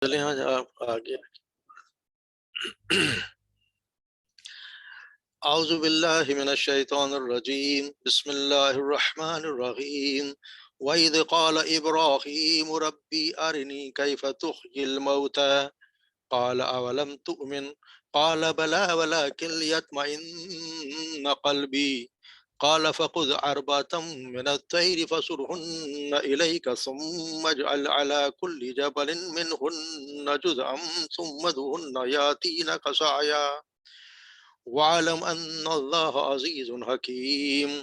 چلیں آج آپ آگے اعوذ باللہ من الشیطان الرجیم بسم اللہ الرحمن الرحیم وَإِذْ قَالَ إِبْرَاهِيمُ رَبِّ أَرِنِي كَيْفَ تُحْيِي الْمَوْتَى قَالَ أَوَلَمْ تُؤْمِنْ قَالَ بَلَى وَلَكِنْ لِيَطْمَئِنَّ قَلْبِي قال فخذ أربعة من الطير فصرهن إليك ثم اجعل على كل جبل منهن جزءا ثم ادعهن يأتينك سعيا واعلم أن الله عزيز حكيم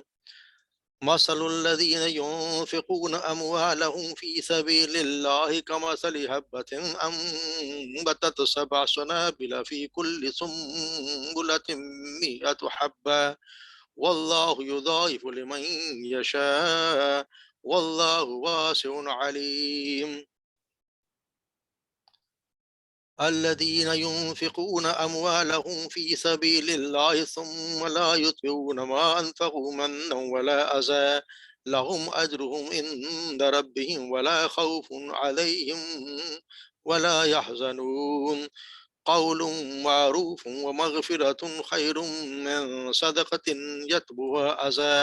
مثل الذين ينفقون أموالهم في سبيل الله كمثل حبة أنبتت 7 سنابل في كل سنبلة 100 حبة واللہ یضاعف لمن یشاء واللہ واسع علیم الذين ينفقون أموالهم في سبيل الله ثم لا يتبعون ما أنفقوا منا ولا أذى لهم أجرهم عند ربهم ولا خوف عليهم ولا يحزنون قول معروف ومغفرة خير من صدقة يتبعها أذى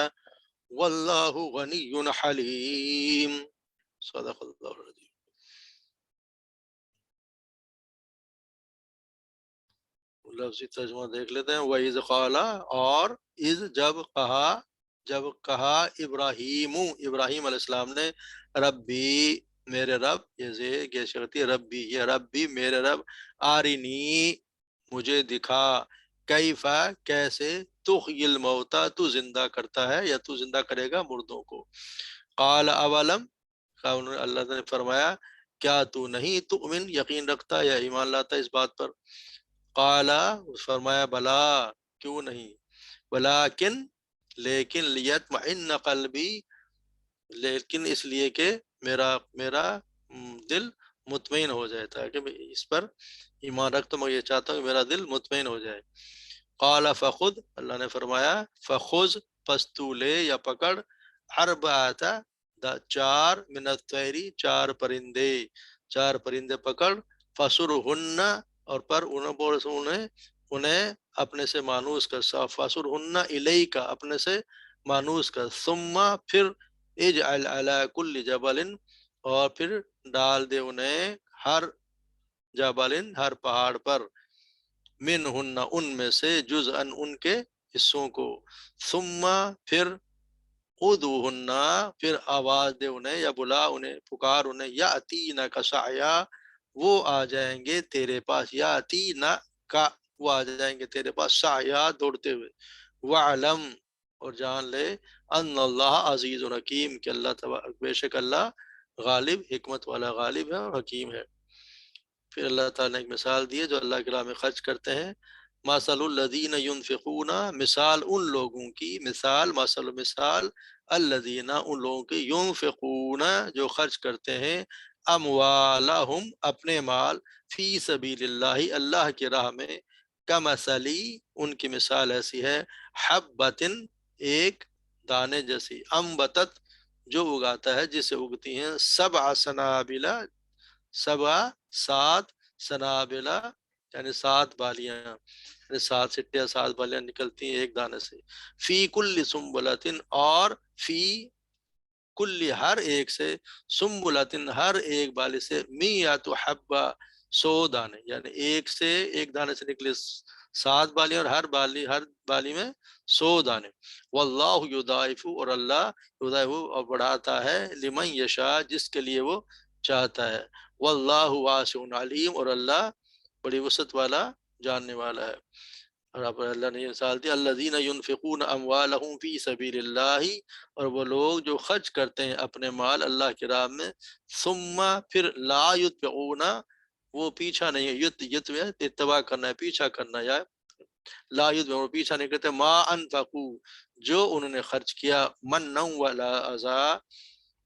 واللہ غنی حلیم صدق اللہ العظیم۔ لفظی ترجمہ دیکھ لیتے ہیں۔ وَإِذْ قَالَ، اور اذ جب کہا ابراہیم علیہ السلام نے، ربی میرے رب، یہ شرطی ربی، یہ ربی میرے رب، آرینی مجھے دکھا، کیفا کیسے، تحیی الموتیٰ تو زندہ کرتا ہے یا تو زندہ کرے گا مردوں کو۔ قال اولم، اللہ نے فرمایا کیا تو نہیں تؤمن یقین رکھتا یا ایمان لاتا اس بات پر؟ قال فرمایا بلا کیوں نہیں، ولیکن لیکن لیطمئن قلبی، لیکن اس لیے کہ میرا دل مطمئن ہو جائے، تاکہ میں اس پر ایمان رکھ تو میں یہ چاہتا ہوں کہ میرا دل مطمئن ہو جائے۔ قال فخذ، اللہ نے فرمایا فخذ پس تو لے یا پکڑ، اربعۃ 4 من الطیر، 4 پرندے پکڑ، فسرہن اور پر انہیں اپنے سے مانوس کر، فسرہن الیک اپنے سے مانوس کر، ثم پھر اجعل علی کل جبل اور پھر ڈال دے انہیں ہر جبل ہر پہاڑ پر، منہن ان میں سے، جزءاً ان کے حصوں کو، ثم پھر ادعوہن پھر آواز دے انہیں یا بلا انہیں، پکار انہیں، یاتینک سعیا وہ آ جائیں گے تیرے پاس، یاتینک وہ آ جائیں گے تیرے پاس، سعیا دوڑتے ہوئے، وعلم اور جان لے، ان اللہ عزیز حکیم کہ اللہ بے شک اللہ غالب، حکمت والا غالب ہے اور حکیم ہے۔ پھر اللہ تعالیٰ نے ایک مثال دی ہے جو اللہ کی راہ میں خرچ کرتے ہیں، مثل الذین ینفقون، مثال ان لوگوں کی، مثال الذین ان لوگوں کی، ینفقون جو خرچ کرتے ہیں، اموالہم اپنے مال، فی سبیل اللہ اللہ کی راہ میں، کمثلی ان کی مثال ایسی ہے، حبۃ ایک دانے جیسی، انبتت جو اگاتا ہے جسے اگتی ہیں، 7 سنابل 7 سنابلہ یعنی 7 بالیاں، یعنی 7 سٹیاں 7 بالیاں نکلتی ہیں ایک دانے سے، فی کل سنبلۃ اور فی کل ہر ایک سے، سنبلۃ ہر ایک بالی سے، 100 حبہ 100 دانے، یعنی ایک دانے سے نکلے 7 بالیاں اور ہر بالی میں 100 دانے، واللہ یضاعف اور اللہ یضاعف اور بڑھاتا ہے، لمن یشاء جس کے لیے وہ چاہتا ہے، واللہ واسع علیم اور اللہ بڑی وسعت والا جاننے والا ہے۔ اور اللہ نے یہ مثال دی، الذین ینفقون اموالہم فی سبیل اللہ، اور وہ لوگ جو خرچ کرتے ہیں اپنے مال اللہ کی راہ میں، ثم پھر لا یتبعون وہ پیچھا نہیں، اتباع کرنا ہے، پیچھا کرنا، یا لا یتبعون پیچھا نہیں کرتے، ما انفقوا جو انہوں نے خرچ کیا، منا ولا اذا،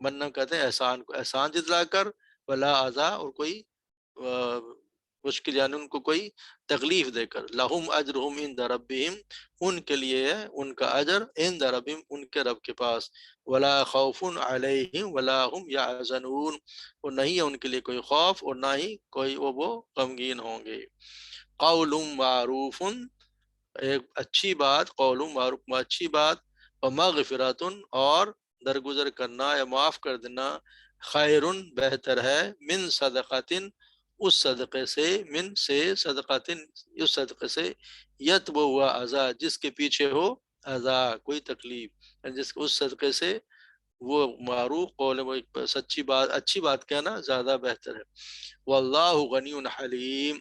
منا کہتے ہیں احسان کو، احسان جتلا کر، ولا اذا اور کوئی مشکل یعنی ان کو کوئی تکلیف دے کر، لہم اجرہم عند ربہم، ان کے لیے ہے ان کا اجر عند ربہم، ان کے رب کے پاس، ولا خوف علیہم ولا هم یحزنون، اور نہیں ہے ان کے لیے کوئی خوف اور نہ ہی کوئی وہ غمگین ہوں گے۔ قول معروف، ایک اچھی بات، قول معروف اچھی بات، و مغفرات، اور درگزر کرنا یا معاف کر دینا، خیر بہتر ہے، من صدقات، اس صدقے سے، من سے صدقات، اس صدقے سے، یتبع ہوا اذا، جس کے پیچھے ہو اذا کوئی تکلیف، جس اس صدقے سے وہ معروف قول، وہ ایک سچی بات، اچھی بات کہنا زیادہ بہتر ہے۔ واللہ غنی حلیم،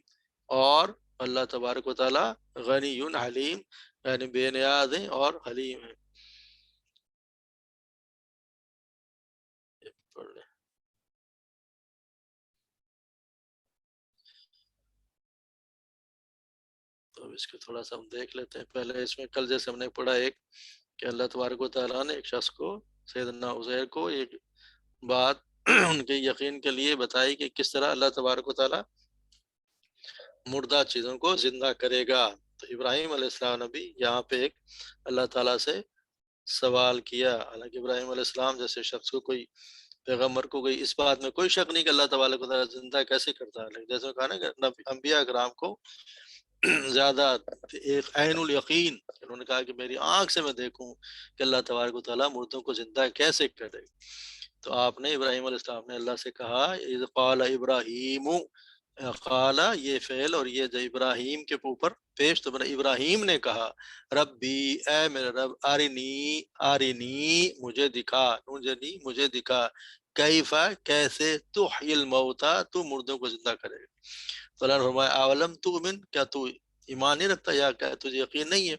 اور اللہ تبارک و تعالی غنی حلیم، یعنی بے نیاز ہیں اور حلیم ہیں۔ پڑھ لیں۔ تو اب اس کو تھوڑا سا ہم دیکھ لیتے ہیں۔ پہلے اس میں کل جیسے ہم نے پڑھا ایک کہ اللہ تبارک و تعالیٰ نے ایک شخص کو، سیدنا عزیر کو، ایک بات ان کے یقین کے لیے بتائی کہ کس طرح اللہ تبارک و تعالیٰ مردہ چیزوں کو زندہ کرے گا۔ تو ابراہیم علیہ السلام نے بھی یہاں پہ ایک اللہ تعالیٰ سے سوال کیا، حالانکہ ابراہیم علیہ السلام جیسے شخص کو، کوئی پیغمبر کو کوئی اس بات میں کوئی شک نہیں کہ اللہ تبارک و تعالیٰ زندہ کیسے کرتا ہے، لیکن جیسے کہا نا کہ انبیاء کرام کو زیادہ ایک عین الیقین، انہوں نے کہا کہ میری آنکھ سے میں دیکھوں کہ اللہ تبارک و تعالیٰ مردوں کو زندہ کیسے کرے۔ تو آپ نے ابراہیم علیہ السلام نے اللہ سے کہا، اذ قال ابراہیم، قال یہ فعل اور یہ جو ابراہیم کے اوپر پیش، تو ابراہیم نے کہا، ربی اے میرے رب، آرینی آرینی مجھے دکھا، مجھے دکھا، کیفا کیسے، تحیی الموتا تو مردوں کو زندہ کرے گا۔ تو اللہ نے فرمایا، اولم تؤمن، کیا تو ایمان نہیں رکھتا، یا کیا تجھے یقین نہیں ہے؟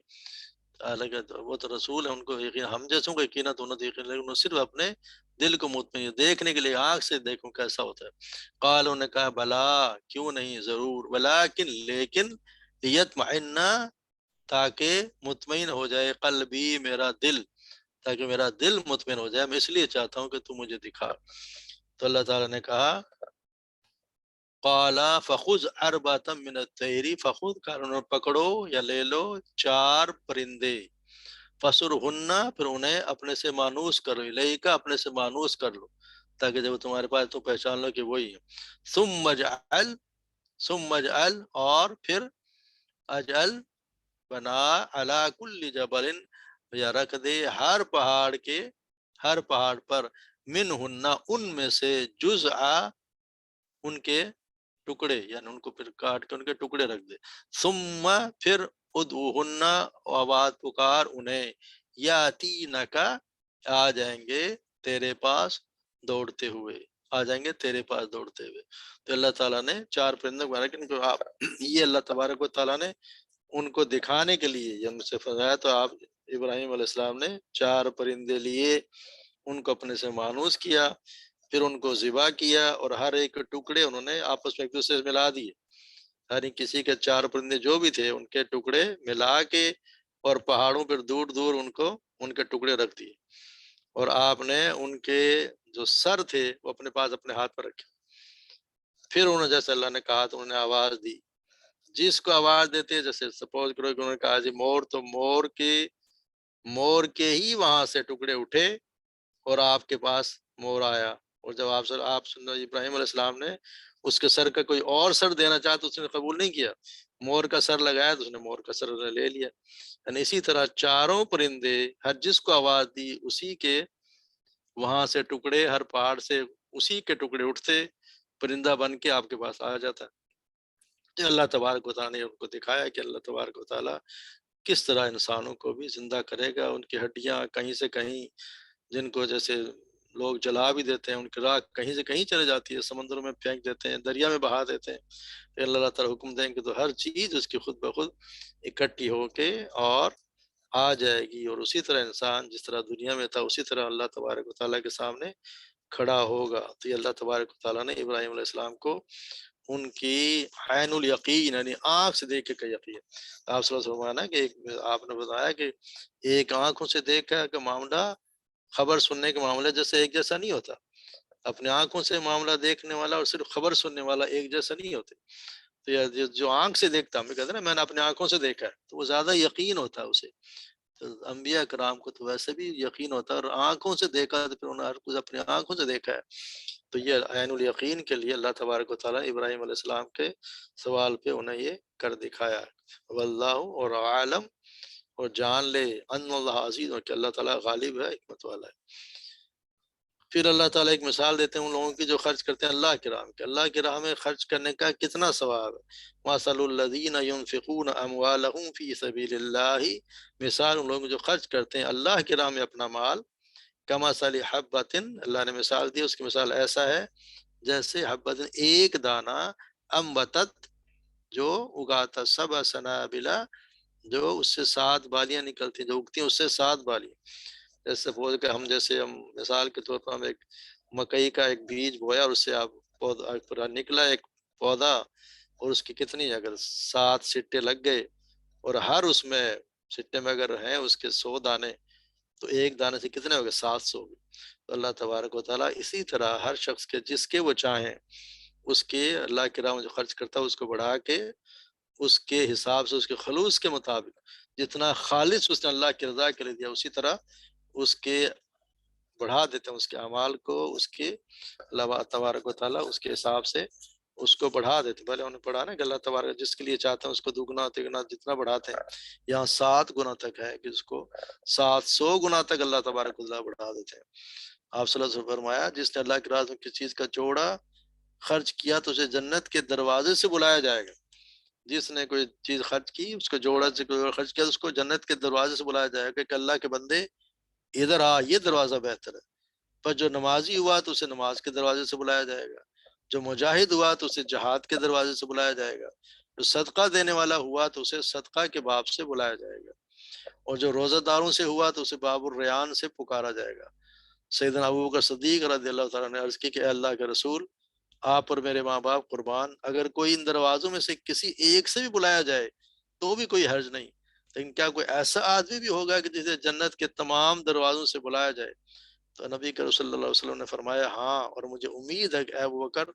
حالانکہ وہ تو رسول ہے، ان کو یقین، ہم جیسوں کو یقین ہے تو انہوں نے یقین، لیکن انہوں صرف اپنے دل کو مطمئن دیکھنے کے لیے، آنکھ سے دیکھوں کیسا ہوتا ہے۔ قالوا نے کہا، بلا کیوں نہیں، ضرور، ولیکن لیکن، لیطمئن تاکہ مطمئن ہو جائے، قلبی میرا دل، تاکہ میرا دل مطمئن ہو جائے، میں اس لیے چاہتا ہوں کہ تو مجھے دکھا۔ تو اللہ تعالیٰ نے کہا، قال فخذ اربعة من الطير، فخذ کارن پکڑو یا لے لو 4 پرندے، فسرہن پھر انہیں اپنے سے مانوس کرو، الیک اپنے سے مانوس کر لو، تاکہ جب تمہارے پاس تو پہچان لو کہ وہی ہے۔ ثم اجعل اور پھر اجعل بنا، علی کل جبل یا رکھ دے ہر پہاڑ کے، ہر پہاڑ پر، منہن ان میں سے، جزءا ان کے ٹکڑے، یعنی ان کو پھر کاٹ کے ان کے ٹکڑے رکھ دے، ثم پھر ادعوہن آواز پکار انہیں، یاتینکا آ جائیں گے تیرے پاس دوڑتے ہوئے، آ جائیں گے تیرے پاس دوڑتے ہوئے۔ تو اللہ تعالیٰ نے 4 پرندوں کو، لیکن جو آپ یہ اللہ تبارک و تعالیٰ نے ان کو دکھانے کے لیے یہ مجھ سے فرمایا، تو آپ ابراہیم علیہ السلام نے 4 پرندے لیے، ان کو اپنے سے مانوس کیا، پھر ان کو ذبح کیا، اور ہر ایک کے ٹکڑے انہوں نے آپس میں ایک دوسرے سے ملا دیے، ہر ایک کسی کے 4 پرندے جو بھی تھے ان کے ٹکڑے ملا کے، اور پہاڑوں پر دور دور ان کو ان کے ٹکڑے رکھ دیے، اور آپ نے ان کے جو سر تھے وہ اپنے پاس اپنے ہاتھ پر رکھے، پھر انہوں نے جیسے اللہ نے کہا تو انہوں نے آواز دی، جس کو آواز دیتے، جیسے سپوز کرو کہ انہوں نے کہا جی مور، تو مور کے ہی وہاں سے ٹکڑے اٹھے اور آپ کے پاس مور آیا، اور جب آپ ابراہیم علیہ السلام نے اس کے سر کا کوئی اور سر دینا چاہا تو اس نے قبول نہیں کیا، مور کا سر لگایا تو اس نے مور کا سر لے لیا، یعنی اسی طرح 4 پرندے، ہر جس کو آواز دی اسی کے وہاں سے ٹکڑے، ہر پہاڑ سے اسی کے ٹکڑے اٹھتے، پرندہ بن کے آپ کے پاس آ جاتا۔ تو اللہ تبارک و تعالیٰ نے ان کو دکھایا کہ اللہ تبارک و تعالیٰ کس طرح انسانوں کو بھی زندہ کرے گا، ان کی ہڈیاں کہیں سے کہیں، جن کو جیسے لوگ جلا بھی دیتے ہیں، ان کی راکھ کہیں سے کہیں چلے جاتی ہے، سمندروں میں پھینک دیتے ہیں، دریا میں بہا دیتے ہیں، پھر اللہ تعالیٰ حکم دیں گے تو ہر چیز اس کی خود بخود اکٹھی ہو کے اور آ جائے گی، اور اسی طرح انسان جس طرح دنیا میں تھا اسی طرح اللہ تبارک و تعالیٰ کے سامنے کھڑا ہوگا۔ تو یہ اللہ تبارک و تعالیٰ نے ابراہیم علیہ السلام کو ان کی عین الیقین، یعنی آنکھ سے دیکھ کے یقین، آپ صلی اللہ علیہ وسلم کہ آپ نے بتایا کہ ایک آنکھوں سے دیکھا کہ معاملہ، خبر سننے کے معاملہ جیسے ایک جیسا نہیں ہوتا، اپنے آنکھوں سے معاملہ دیکھنے والا اور صرف خبر سننے والا ایک جیسا نہیں ہوتے، تو یہ جو آنکھ سے دیکھتا ہم کہتے ہیں نا میں نے اپنے آنکھوں سے دیکھا ہے، تو وہ زیادہ یقین ہوتا ہے اسے. تو انبیاء کرام کو تو ویسے بھی یقین ہوتا ہے، اور آنکھوں سے دیکھا تو پھر انہوں نے ہر کچھ اپنے آنکھوں سے دیکھا ہے. تو یہ عین الیقین کے لیے اللہ تبارک و تعالیٰ ابراہیم علیہ السلام کے سوال پہ انہیں یہ کر دکھایا. واللہ اور عالم، اور جان لے ان اللہ عزیز، اور کہ اللہ تعالیٰ غالب ہے، حکمت والا ہے. پھر اللہ تعالیٰ ایک مثال دیتے ہیں ان لوگوں کی جو خرچ کرتے ہیں اللہ کی راہ میں، کہ اللہ کی راہ میں خرچ کرنے کا کتنا ثواب ہے. مثل الذین ينفقون اموالهم فی سبیل اللہ، مثال ان لوگوں جو خرچ کرتے ہیں اللہ کی راہ میں اپنا مال، کمثل حبۃ، اللہ نے مثال دی، اس کی مثال ایسا ہے جیسے حبۃ ایک دانہ، انبتت جو اگاتا، سبع سنابلا جو اس سے 7 بالیاں نکلتی ہیں، جو اگتی ہیں اس سے 7 بالیاں. جیسے سپوز کہ ہم مثال کے طور پر ہم ایک مکئی کا ایک بیج بویا، اور اس سے آپ پودا نکلا ایک پودا، اور اس کی کتنی اگر 7 سٹے لگ گئے، اور ہر اس میں سٹے میں اگر ہیں اس کے 100 دانے، تو ایک دانے سے کتنے ہو گئے؟ 700 ہو گئے. تو اللہ تبارک و تعالیٰ اسی طرح ہر شخص کے جس کے وہ چاہیں اس کے اللہ کے راہ میں جو خرچ کرتا ہے اس کو بڑھا کے اس کے حساب سے، اس کے خلوص کے مطابق، جتنا خالص اس نے اللہ کی رضا کے لیے دیا اسی طرح اس کے بڑھا دیتے ہیں، اس کے اعمال کو، اس کے اللہ تبارک و تعالیٰ اس کے حساب سے اس کو بڑھا دیتے. پہلے انہوں نے پڑھا نا کہ اللہ تبارک جس کے لیے چاہتے ہیں اس کو دگنا تگنا جتنا بڑھاتے ہیں، یہاں 7 گنا تک ہے کہ اس کو 700 گنا تک اللہ تبارک و تعالیٰ بڑھا دیتے ہیں. آپ صلی اللہ علیہ وسلم فرمایا جس نے اللہ کی راہ میں کسی چیز کا جوڑا خرچ کیا تو اسے جنت کے دروازے سے بلایا جائے گا. جس نے کوئی چیز خرچ کی، اس کو جوڑا سے کوئی خرچ کیا، تو اس کو جنت کے دروازے سے بلایا جائے گا کہ اللہ کے بندے ادھر آ، یہ دروازہ بہتر ہے. پر جو نمازی ہوا تو اسے نماز کے دروازے سے بلایا جائے گا، جو مجاہد ہوا تو اسے جہاد کے دروازے سے بلایا جائے گا، جو صدقہ دینے والا ہوا تو اسے صدقہ کے باب سے بلایا جائے گا، اور جو روزہ داروں سے ہوا تو اسے باب الریان سے پکارا جائے گا. سیدنا ابوبکر صدیق رضی اللہ تعالیٰ نے عرض کی کہ اے اللہ کے رسول، آپ اور میرے ماں باپ قربان، اگر کوئی ان دروازوں میں سے کسی ایک سے بھی بلایا جائے تو بھی کوئی حرج نہیں، لیکن کیا کوئی ایسا آدمی بھی ہوگا کہ جسے جنت کے تمام دروازوں سے بلایا جائے؟ تو نبی کریم صلی اللہ علیہ وسلم نے فرمایا ہاں، اور مجھے امید ہے کہ اے ابوبکر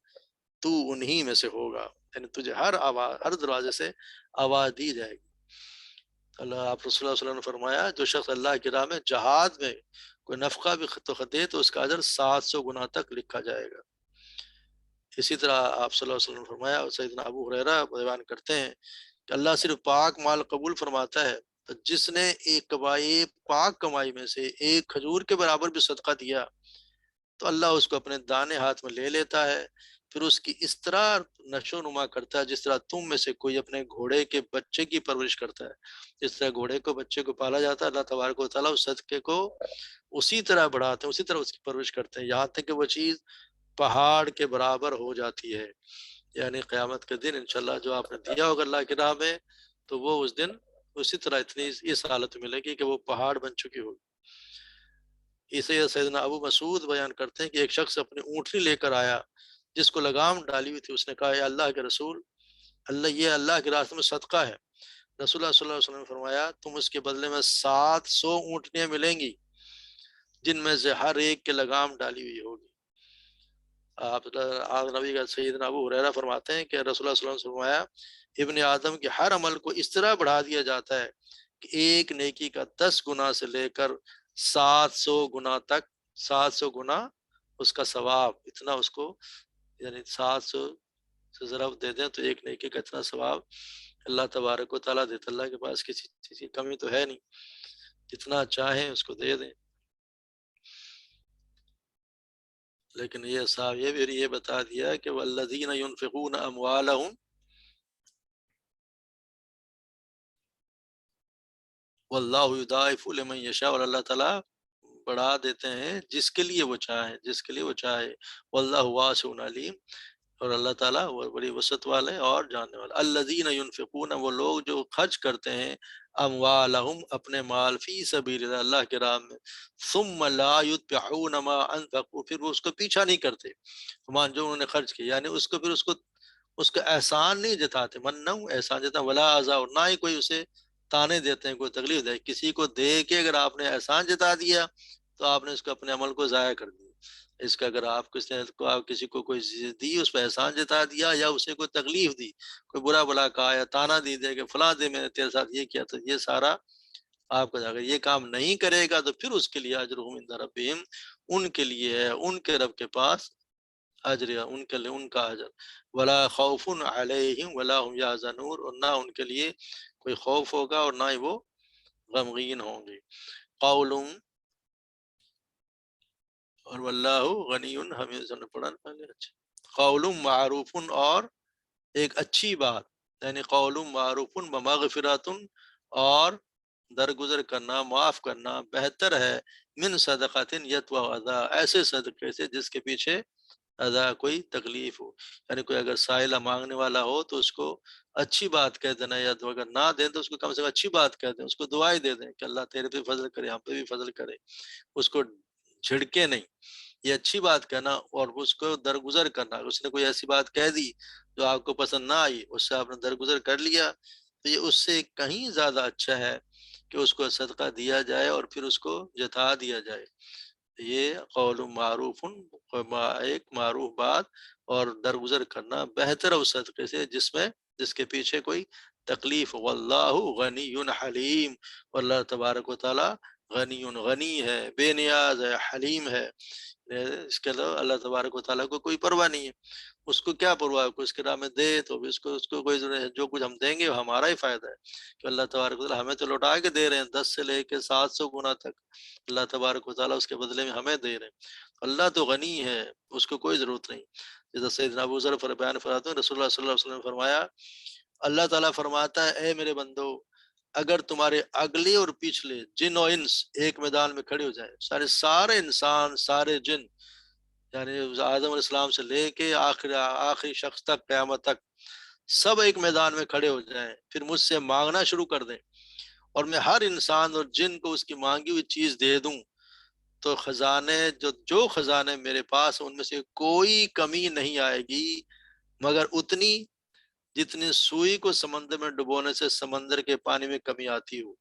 تو انہی میں سے ہوگا، یعنی تجھے ہر دروازے سے آواز دی جائے گی. آپ رسول اللہ صلی اللہ علیہ وسلم نے فرمایا جو شخص اللہ کی راہ میں جہاد میں کوئی نفقہ بھی دے تو اس کا اجر 700 گنا تک لکھا جائے گا. اسی طرح آپ صلی اللہ علیہ وسلم نے فرمایا، اور سیدنا ابو ہریرہ بیان کرتے ہیں کہ اللہ صرف پاک مال قبول فرماتا ہے، جس نے ایک پاک کمائی میں سے ایک کھجور کے برابر بھی صدقہ دیا تو اللہ اس کو اپنے دانے ہاتھ میں لے لیتا ہے، پھر اس کی اس طرح نشو نما کرتا ہے جس طرح تم میں سے کوئی اپنے گھوڑے کے بچے کی پرورش کرتا ہے. جس طرح گھوڑے کو بچے کو پالا جاتا ہے، اللہ تبارک و تعالیٰ اس صدقے کو اسی طرح بڑھاتے ہیں، اسی طرح اس کی پرورش کرتے ہیں، یہاں تک کہ وہ چیز پہاڑ کے برابر ہو جاتی ہے. یعنی قیامت کے دن انشاءاللہ جو آپ نے دیا ہوگا اللہ کی راہ میں، تو وہ اس دن اسی طرح اتنی اس حالت ملے گی کہ وہ پہاڑ بن چکی ہوگی. اسے سیدنا ابو مسعود بیان کرتے ہیں کہ ایک شخص اپنی اونٹنی لے کر آیا جس کو لگام ڈالی ہوئی تھی. اس نے کہا اے اللہ کے رسول، یہ اللہ کے راستے میں صدقہ ہے. رسول اللہ صلی اللہ علیہ وسلم نے فرمایا تم اس کے بدلے میں 700 اونٹنیاں ملیں گی جن میں سے ہر ایک کے لگام ڈالی ہوئی ہوگی. آپ نبی کا سیدنا ابو ہریرہ فرماتے ہیں کہ رسول اللہ صلی اللہ علیہ وسلم نے فرمایا ابن آدم کے ہر عمل کو اس طرح بڑھا دیا جاتا ہے کہ ایک نیکی کا 10 گنا سے لے کر 700 گنا تک، 700 گنا اس کا ثواب، اتنا اس کو، یعنی 700 سے ضرب دے دیں تو ایک نیکی کا اتنا ثواب اللہ تبارک و تعالیٰ دیتا. اللہ کے پاس کسی چیز کی کمی تو ہے نہیں، جتنا چاہیں اس کو دے دیں. لیکن یہ صاحب یہ بھی یہ بتا دیا کہ والذین ينفقون اموالهم واللہ یضاعف لمن یشاء، اور اللہ تعالیٰ بڑھا دیتے ہیں جس کے لیے وہ چاہے، جس کے لیے وہ چاہے. واللہ واسع علیم، اور اللہ تعالیٰ وہ بڑی وسعت والے اور جاننے والے. الذین ينفقون، وہ لوگ جو خرچ کرتے ہیں، اموالہم اپنے مال، فی سبیل اللہ، اللہ کے راہ میں، ثم لا یتبعون ما انفقوا، پھر وہ اس کو پیچھا نہیں کرتے مان جو انہوں نے خرچ کیا، یعنی اس کو پھر اس کا احسان نہیں جتاتے، منّا احسان جتا، ولا عزا، اور نہ ہی کوئی اسے تانے دیتے ہیں، کوئی تکلیف دے. کسی کو دے کے اگر آپ نے احسان جتا دیا تو آپ نے اس کو اپنے عمل کو ضائع کر دیا. اس کا اگر آپ کسی کو کوئی چیز دی، اس پہ احسان جتا دیا، یا اسے کوئی تکلیف دی، کوئی برا بلا کہا یا تانا دی دے کہ فلاں دے میں نے تیرے ساتھ یہ کیا، تو یہ سارا آپ کا اگر یہ کام نہیں کرے گا تو پھر اس کے لیے اجرہم عند ربہم، ان کے لیے ہے ان کے رب کے پاس اجر، ان کے لیے ان کا اجر، ولا خوف علیہم ولا هم یحزنون، اور نہ ان کے لیے کوئی خوف ہوگا اور نہ ہی وہ غمگین ہوں گے۔ قول، اور واللہ غنی حمید، نے پڑھا نا پہلے، اچھا، قول معروف، اور ایک اچھی بات، یعنی قول معروف بمغفرات، اور درگزر کرنا، معاف کرنا بہتر ہے، من صدقات یتبع اذا، ایسے صدقے سے جس کے پیچھے ادا کوئی تکلیف ہو، یعنی کوئی اگر سائلہ مانگنے والا ہو تو اس کو اچھی بات کہہ دینا، یا تو اگر نہ دیں تو اس کو کم سے کم اچھی بات کہہ دیں، اس کو دعائیں دے دیں کہ اللہ تیرے پہ فضل کرے، ہم پہ بھی فضل کرے، اس کو جھڑکے نہیں، یہ اچھی بات کہنا، اور اس کو درگزر کرنا، اس نے کوئی ایسی بات کہہ دی جو آپ کو پسند نہ آئی، اس سے آپ نے درگزر کر لیا، تو یہ اس سے کہیں زیادہ اچھا ہے کہ اس کو صدقہ دیا جائے اور پھر اس کو جتا دیا جائے۔ یہ قول معروف، ایک معروف بات اور درگزر کرنا بہتر ہے اس صدقے سے جس کے پیچھے کوئی تکلیف، واللہ غنی حلیم، واللہ تبارک و تعالی غنی، غنی ہے، بے نیاز ہے، حلیم ہے، اس کے علاوہ اللہ تبارک و تعالیٰ کو کوئی پرواہ نہیں ہے، اس کو کیا پرواہ ہے، کوئی اس کے راہ میں دے تو بھی اس کو کوئی ضرورت ہے، جو کچھ ہم دیں گے وہ ہمارا ہی فائدہ ہے، کہ اللہ تبارک و تعالیٰ ہمیں تو لوٹا کے دے رہے ہیں 10 سے لے کے 700 گنا تک، اللہ تبارک و تعالیٰ اس کے بدلے میں ہمیں دے رہے ہیں، اللہ تو غنی ہے، اس کو کوئی ضرورت نہیں، جیسا سیدنا ابو ذر بیان فرماتے ہیں، رسول اللہ صلی اللہ علیہ وسلم نے فرمایا، اللہ تعالیٰ فرماتا ہے اے میرے بندو، اگر تمہارے اگلے اور پچھلے جن و انس ایک میدان میں کھڑے ہو جائیں، سارے انسان، سارے جن، یعنی آدم علیہ السلام سے لے کے آخری شخص تک، قیامت تک، سب ایک میدان میں کھڑے ہو جائیں، پھر مجھ سے مانگنا شروع کر دیں، اور میں ہر انسان اور جن کو اس کی مانگی ہوئی چیز دے دوں، تو خزانے جو خزانے میرے پاس، ان میں سے کوئی کمی نہیں آئے گی، مگر اتنی جتنی سوئی کو سمندر میں ڈبونے سے سمندر کے پانی میں کمی آتی ہو۔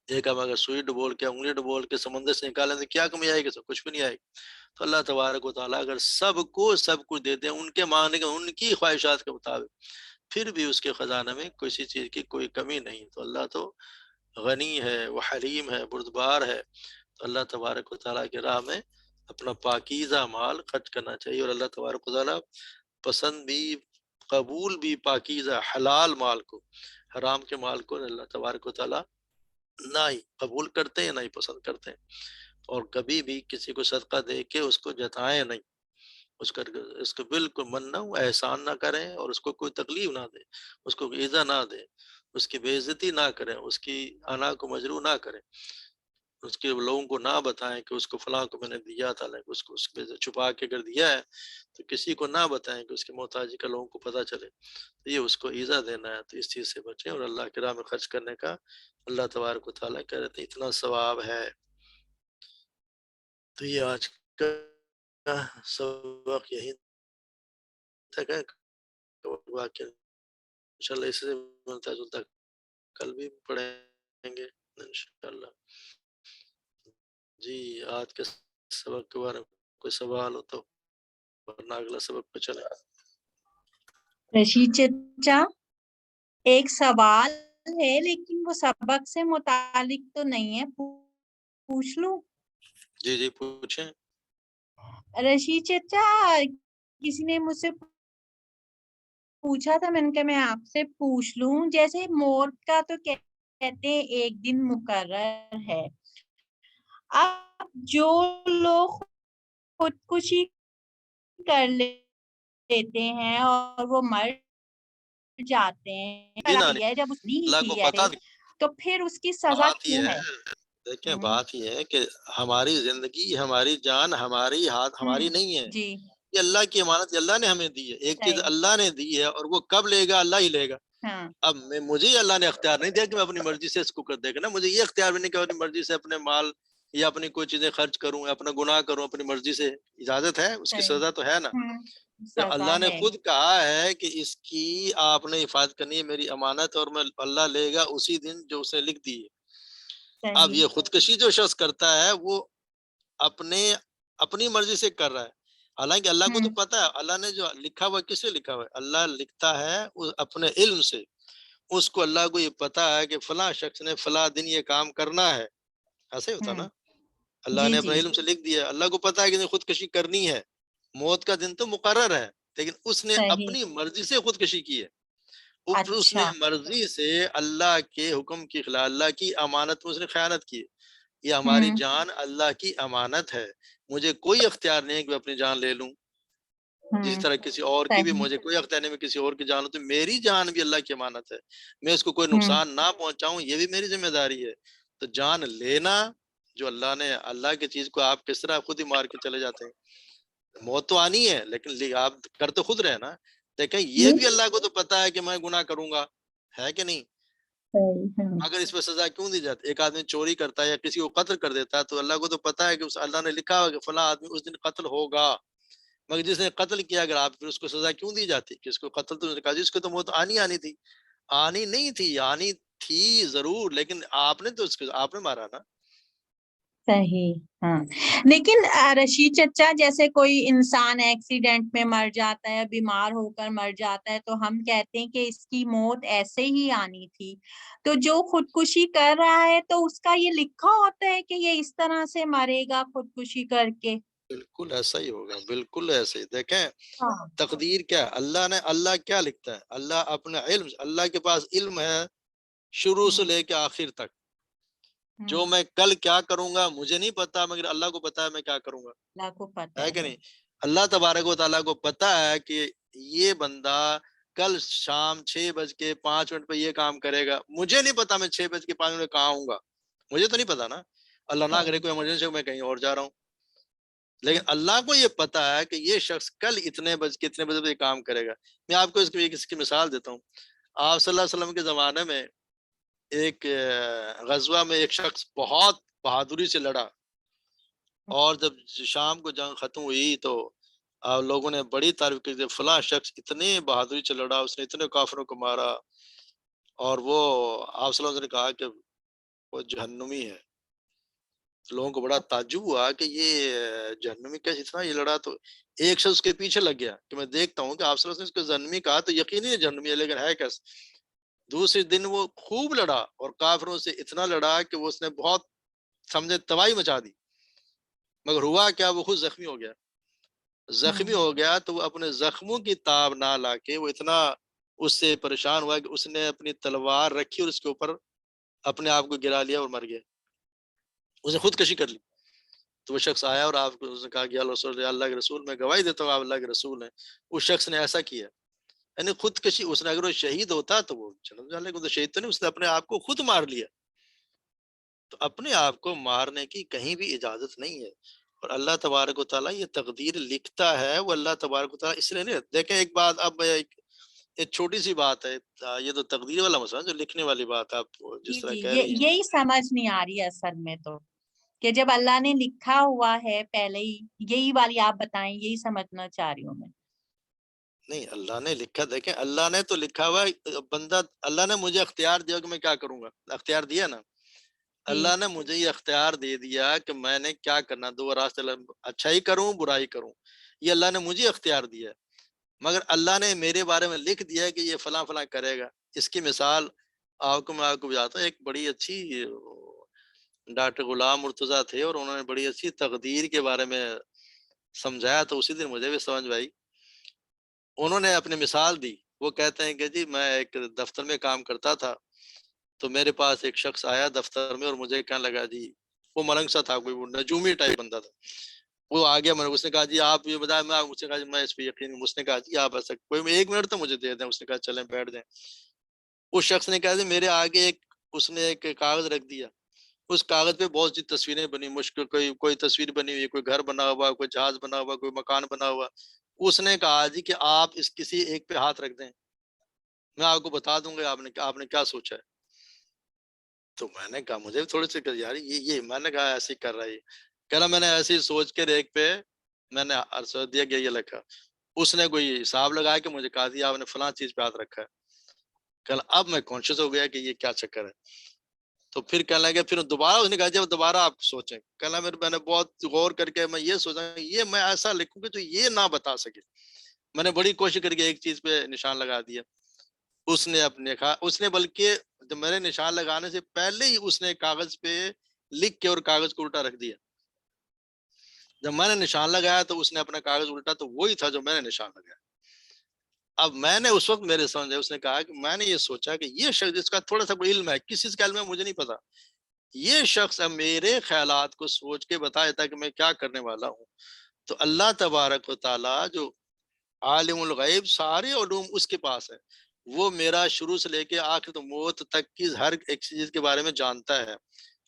ایک ہم اگر سوئی ڈبول کے، انگلی ڈبول کے سمندر سے نکالیں تو کیا کمی آئے گی؟ سب کچھ بھی نہیں آئے گی۔ تو اللہ تبارک و تعالیٰ اگر سب کچھ دے دیں ان کے مانگنے کے، ان کی خواہشات کے مطابق، پھر بھی اس کے خزانہ میں کسی چیز کی کوئی کمی نہیں، تو اللہ تو غنی ہے، وہ حلیم ہے، بردبار ہے، تو اللہ تبارک و تعالیٰ کی راہ میں اپنا پاکیزہ مال خرچ کرنا چاہیے، اور اللہ تبارک و تعالیٰ پسند بھی، قبول بھی پاکیزہ حلال مال کو، حرام کے مال کو اللہ تبارک و تعالیٰ نہ ہی قبول کرتے ہیں، نہ ہی پسند کرتے ہیں، اور کبھی بھی کسی کو صدقہ دے کے اس کو جتائیں نہیں، اس کو بالکل مننا احسان نہ کریں، اور اس کو کوئی تکلیف نہ دیں، اس کو ایذا نہ دیں، اس کی بے عزتی نہ کریں، اس کی انا کو مجروح نہ کریں، اس کے لوگوں کو نہ بتائیں کہ اس کو فلاں کو میں نے دیا تھا، لیکن اس کو چھپا کے اگر دیا ہے تو کسی کو نہ بتائیں کہ اس کی محتاجی کا لوگوں کو پتہ چلے، تو یہ اس کو ایذا دینا ہے، تو اس چیز سے بچیں، اور اللہ کی راہ میں خرچ کرنے کا اللہ تبارک و تعالیٰ کہہ رہے تھے اتنا ثواب ہے۔ تو یہ آج کا سبق یہی تک ہے، واقعہ انشاءاللہ اس سے ملتا جلتا کل بھی پڑھیں گے انشاءاللہ۔ جی، آج کے سبق کے بارے میں کوئی سوال ہو تو، ورنہ اگلا سبق پہ چلیں۔ رشید چچا، ایک سوال ہے لیکن وہ سبق سے متعلق تو نہیں ہے، پوچھ لوں؟ جی جی پوچھیں۔ رشید چچا، کسی نے مجھ سے پوچھا تھا، میں نے کہا میں آپ سے پوچھ لوں، جیسے موت کا تو کہتے ہیں ایک دن مقرر ہے، اب جو لوگ خودکشی کر لیتے ہیں اور وہ مر جاتے ہیں، جب اس نہیں اللہ کو کی پتا، ہے تو پھر اس کی سزا بات یہ کیوں ہے، ہے؟ دیکھیں بات یہ ہے کہ ہماری زندگی، ہماری جان، ہماری ہاتھ ہماری نہیں ہے، جی، یہ اللہ کی امانت، اللہ نے ہمیں دی ہے، ایک چیز صحیح، اللہ نے دی ہے، اور وہ کب لے گا اللہ ہی لے گا۔ ہاں، اب مجھے اللہ نے اختیار نہیں دیا کہ میں اپنی مرضی سے اس کو کر دے گا نا، مجھے یہ اختیار بھی نہیں کہ اپنی مرضی سے اپنے مال یا اپنی کوئی چیزیں خرچ کروں یا اپنا گناہ کروں اپنی مرضی سے، اجازت ہے، اس کی صحیح، سزا تو ہے نا۔ تو سزا اللہ نے ہے، خود کہا ہے کہ اس کی آپ نے حفاظت کرنی ہے، میری امانت، اور میں اللہ لے گا اسی دن جو اسے لکھ دی ہے۔ اب صحیح، یہ خودکشی جو شخص کرتا ہے وہ اپنے اپنی مرضی سے کر رہا ہے. حالانکہ اللہ کو تو ہوں پتا ہے, اللہ نے جو لکھا ہوا کس سے لکھا ہوا ہے؟ اللہ لکھتا ہے اپنے علم سے. اس کو اللہ کو یہ پتا ہے کہ فلاں شخص نے فلاں دن یہ کام کرنا ہے. ایسے ہی ہوتا نا, ہوں اللہ جی نے جی اپنے علم سے لکھ دیا. اللہ کو پتا ہے کہ خودکشی کرنی ہے, موت کا دن تو مقرر ہے, لیکن اس نے صحیح اپنی مرضی سے خودکشی کی ہے. اس نے اچھا مرضی سے اللہ کے حکم کی خلاف, اللہ کی امانت میں اس نے خیانت کی. یہ ہماری ہوں جان اللہ کی امانت ہے, مجھے کوئی اختیار نہیں ہے کہ میں اپنی جان لے لوں. جس ہوں طرح کسی اور کی بھی صحیح مجھے کوئی اختیار نہیں, میں کسی اور کی جان لوں, تو میری جان بھی اللہ کی امانت ہے, میں اس کو کوئی ہوں نقصان نہ پہنچاؤں, یہ بھی میری ذمہ داری ہے. تو جان لینا جو اللہ نے, اللہ کی چیز کو آپ کس طرح خود ہی مار کے چلے جاتے ہیں. موت تو آنی ہے, لیکن آپ کر تو خود رہے نا. دیکھیں یہ بھی اللہ کو تو پتا ہے کہ میں گناہ کروں گا, ہے کہ نہیں؟ صحیح ہوں اگر اس پہ سزا کیوں دی جاتی؟ ایک آدمی چوری کرتا ہے یا کسی کو قتل کر دیتا ہے, تو اللہ کو تو پتا ہے کہ اللہ نے لکھا ہوا کہ فلاں آدمی اس دن قتل ہوگا. مگر جس نے قتل کیا, اگر آپ پھر اس کو سزا کیوں دی جاتی کہ اس کو قتل, تو کہا جس کو تو موت آنی تھی. آنی نہیں تھی, آنی تھی ضرور, لیکن آپ نے تو اس کو آپ نے مارا نا. صحیح ہاں لیکن رشید چچا جیسے کوئی انسان ایکسیڈنٹ میں مر جاتا ہے بیمار ہو کر مر جاتا ہے تو ہم کہتے ہیں کہ اس کی موت ایسے ہی آنی تھی. تو جو خودکشی کر رہا ہے تو اس کا یہ لکھا ہوتا ہے کہ یہ اس طرح سے مرے گا خودکشی کر کے. بالکل ایسا ہی ہوگا, بالکل ایسے ہی. دیکھیں ہاں تقدیر کیا ہے, اللہ کیا لکھتا ہے, اللہ اپنے علم, اللہ کے پاس علم ہے شروع سے ہوں لے کے آخر تک. جو ہوں میں کل کیا کروں گا مجھے نہیں پتا, مگر اللہ کو پتا ہے میں کیا کروں گا, اللہ کو پتہ ہے کہ ہے. نہیں؟ اللہ تبارک و تعالیٰ کو پتا ہے کہ یہ بندہ کل شام 6:05 پہ یہ کام کرے گا. مجھے نہیں پتا میں 6:05 میں کہاں ہوں گا, مجھے تو نہیں پتا نا. اللہ نہ کرے صحیح کوئی ایمرجنسی ہو, میں کہیں اور جا رہا ہوں. لیکن ہوں اللہ کو یہ پتا ہے کہ یہ شخص کل اتنے بجے یہ کام کرے گا. میں آپ کو اس کی مثال دیتا ہوں. آپ صلی اللہ علیہ وسلم کے زمانے میں ایک غزوہ میں ایک شخص بہت بہادری سے لڑا, اور جب شام کو جنگ ختم ہوئی تو لوگوں نے بڑی تعریف کی کہ فلاں شخص اتنے بہادری سے لڑا, اس نے اتنے کافروں کو مارا, اور وہ آپ صلی اللہ علیہ وسلم نے کہا کہ وہ جہنمی ہے. لوگوں کو بڑا تعجب ہوا کہ یہ جہنمی کیسے, اتنا یہ لڑا. تو ایک شخص اس کے پیچھے لگ گیا کہ میں دیکھتا ہوں کہ آپ صلی اللہ علیہ وسلم نے اس کو جہنمی کہا تو یقینی ہے جہنمی ہے, لیکن ہے کیسے. دوسرے دن وہ خوب لڑا اور کافروں سے اتنا لڑا کہ وہ اس نے بہت سمجھے تباہی مچا دی. مگر ہوا کیا, وہ خود زخمی ہو گیا. زخمی ہوں ہو گیا تو وہ اپنے زخموں کی تاب نہ لا کے وہ اتنا اس سے پریشان ہوا کہ اس نے اپنی تلوار رکھی اور اس کے اوپر اپنے آپ کو گرا لیا اور مر گیا, اس نے خودکشی کر لی. تو وہ شخص آیا اور آپ کو اس نے کہا کہ اللہ کے رسول, میں گواہی دیتا ہوں آپ اللہ کے رسول ہیں. اس شخص نے ایسا کیا, یعنی خودکشی. اس نے اگر وہ شہید ہوتا تو وہ جنت جانے کو, تو شہید تو نہیں, اس نے اپنے آپ کو خود مار لیا. تو اپنے آپ کو مارنے کی کہیں بھی اجازت نہیں ہے. اور اللہ تبارک و تعالیٰ یہ تقدیر لکھتا ہے, وہ اللہ تبارک و تعالیٰ اس لیے نہیں. دیکھیں ایک بات, اب ایک چھوٹی سی بات ہے, یہ تو تقدیر والا مسئلہ جو لکھنے والی بات آپ جی جس طرح جی کہہ رہی ہیں. یہی سمجھ نہیں آ رہی ہے اصل میں تو کہ جب اللہ نے لکھا ہوا ہے پہلے ہی, یہی والی آپ بتائیں, یہی سمجھنا چاہ رہی ہوں میں. نہیں, اللہ نے لکھا, دیکھیں اللہ نے تو لکھا ہوا ہے بندہ, اللہ نے مجھے اختیار دیا کہ میں کیا کروں گا, اختیار دیا نا. جی اللہ نے مجھے یہ اختیار دے دیا کہ میں نے کیا کرنا, دو راستے, اچھائی کروں برائی کروں, یہ اللہ نے مجھے اختیار دیا ہے. مگر اللہ نے میرے بارے میں لکھ دیا کہ یہ فلاں فلاں کرے گا. اس کی مثال میں آپ کو بتاتا ہوں. ایک بڑی اچھی ڈاکٹر غلام مرتضیٰ تھے, اور انہوں نے بڑی اچھی تقدیر کے بارے میں سمجھایا, تو اسی دن مجھے بھی سمجھ آئی. انہوں نے اپنی مثال دی. وہ کہتے ہیں کہ جی میں ایک دفتر میں کام کرتا تھا, تو میرے پاس ایک شخص آیا دفتر میں, اور مجھے کہنے لگا جی, وہ ملنگ سا تھا, کوئی وہ نجومی ٹائپ بندہ تھا. وہ آ گیا, میں نے اس نے کہا جی آپ یہ بتائیں, میں اس نے کہا جی میں اس پہ یقین. اس نے کہا جی آپ ایسا کوئی 1 منٹ تو مجھے دے دیں. اس نے کہا چلیں بیٹھ جائیں. اس شخص نے کہا جی میرے آگے اس نے ایک کاغذ رکھ دیا. اس کاغذ پہ بہت سی تصویریں بنی, مشکل کوئی تصویر بنی ہوئی, کوئی گھر بنا ہوا, کوئی جہاز بنا ہوا, کوئی مکان بنا ہوا. اس نے کہا جی کہ آپ اس کسی ایک پہ ہاتھ رکھ دیں, میں آپ کو بتا دوں گا آپ نے کیا سوچا ہے. تو میں نے کہا مجھے بھی تھوڑی سی یار یہ میں نے کہا ایسے ہی کر رہا ہے. کہہ رہا میں نے ایسے ہی سوچ کے ریک پہ میں نے ارسل دیا کہ یہ لکھا. اس نے کوئی حساب لگایا کہ مجھے کہا دیا آپ نے فلاں چیز پہ ہاتھ رکھا ہے. کل اب میں کانشیس ہو گیا کہ یہ کیا چکر ہے. تو پھر کہنے لگے، پھر دوبارہ اس نے کہا جب دوبارہ آپ سوچیں، کہنا میں نے بہت غور کر کے میں یہ سوچا یہ میں ایسا لکھوں گی تو یہ نہ بتا سکے. میں نے بڑی کوشش کر کے ایک چیز پہ نشان لگا دیا. اس نے اپنے اس نے بلکہ جب میرے نشان لگانے سے پہلے ہی اس نے کاغذ پہ لکھ کے اور کاغذ کو الٹا رکھ دیا. جب میں نے نشان لگایا تو اس نے اپنا کاغذ الٹا، تو وہی تھا جو میں نے نشان لگایا. اب میں نے اس وقت میرے سمجھ اس نے کہا کہ میں نے یہ سوچا کہ یہ شخص جس کا تھوڑا سا کوئی علم ہے، کس چیز کا علم ہے مجھے نہیں پتا، یہ شخص اب میرے خیالات کو سوچ کے بتا دیتا کہ میں کیا کرنے والا ہوں. تو اللہ تبارک و تعالی جو عالم الغیب، سارے علوم اس کے پاس ہے، وہ میرا شروع سے لے کے آخر تو موت تک کی ہر ایک چیز کے بارے میں جانتا ہے.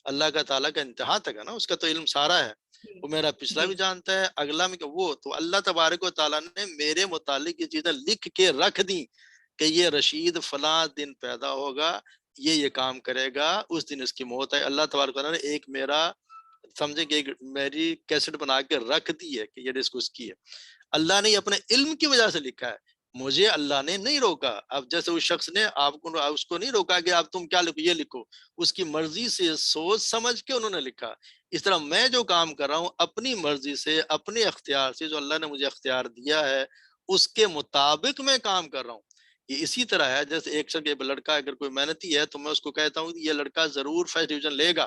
اللہ کا تعالیٰ کا انتہا تک ہے نا، اس کا تو علم سارا ہے. جی وہ میرا پچھلا جی بھی جانتا ہے، اگلا بھی. وہ تو اللہ تبارک و تعالیٰ نے میرے متعلق یہ چیزیں لکھ کے رکھ دی کہ یہ رشید فلاں دن پیدا ہوگا، یہ کام کرے گا، اس دن اس کی موت ہے. اللہ تبارک و تعالیٰ نے ایک میرا سمجھے کہ ایک میری کیسٹ بنا کے رکھ دی ہے کہ یہ رزق اس کی ہے. اللہ نے یہ اپنے علم کی وجہ سے لکھا ہے، مجھے اللہ نے نہیں روکا. اب جیسے اس شخص نے آپ کو اس کو نہیں روکا کہ آپ تم کیا لکھو، یہ لکھو، اس کی مرضی سے سوچ سمجھ کے انہوں نے لکھا. اس طرح میں جو کام کر رہا ہوں اپنی مرضی سے، اپنے اختیار سے، جو اللہ نے مجھے اختیار دیا ہے اس کے مطابق میں کام کر رہا ہوں. یہ اسی طرح ہے جیسے ایک شخص ایک لڑکا اگر کوئی محنتی ہے تو میں اس کو کہتا ہوں کہ یہ لڑکا ضرور فرسٹ ڈویژن لے گا.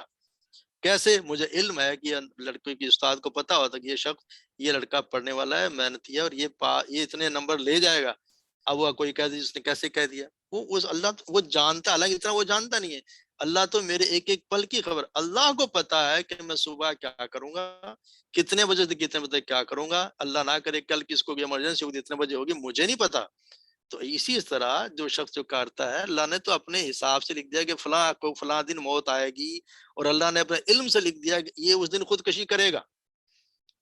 کیسے؟ مجھے علم ہے کہ لڑکے کی استاد کو پتا ہوتا کہ یہ شخص، یہ لڑکا پڑھنے والا ہے، محنتی ہے، اور یہ اتنے نمبر لے جائے گا. اب وہ کوئی کہہ دیا اس نے کیسے کہہ دیا، وہ اس اللہ وہ جانتا، حالانکہ اتنا وہ جانتا نہیں ہے. اللہ تو میرے ایک ایک پل کی خبر، اللہ کو پتا ہے کہ میں صبح کیا کروں گا، کتنے بجے سے کتنے بجے کیا کروں گا. اللہ نہ کرے کل کس کو بھی ایمرجنسی ہوگی اتنے بجے ہوگی، مجھے نہیں پتا. تو اسی طرح جو شخص جو کرتا ہے، اللہ نے تو اپنے حساب سے لکھ دیا کہ فلاں کو فلاں دن موت آئے گی، اور اللہ نے اپنے علم سے لکھ دیا کہ یہ اس دن خودکشی کرے گا.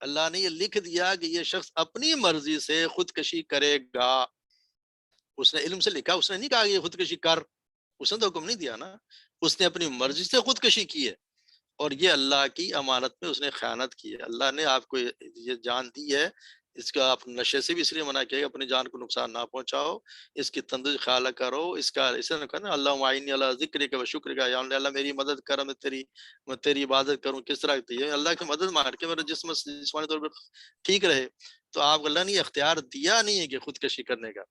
اللہ نے یہ لکھ دیا کہ یہ شخص اپنی مرضی سے خودکشی کرے گا. اس نے علم سے لکھا، اس نے نہیں کہا کہ یہ خودکشی کر، اس نے تو حکم نہیں دیا نا، اس نے اپنی مرضی سے خودکشی کی ہے. اور یہ اللہ کی امانت میں اس نے خیانت کی ہے. اللہ نے آپ کو یہ جان دی ہے، اس کا آپ نشے سے بھی اس لیے منع کیا کہ اپنی جان کو نقصان نہ پہنچاؤ، اس کی تندرست خیال کرو. اس کا اسے نہ کہنا اللہ معینی اللہ ذکر کا و شکر کا، یا اللہ میری مدد کر، میں تیری عبادت کروں. کس طرح کی ہے؟ اللہ کی مدد مار کے میرا جسم جسمانی طور پر ٹھیک رہے. تو آپ اللہ نے یہ اختیار دیا نہیں ہے کہ خودکشی کرنے کا،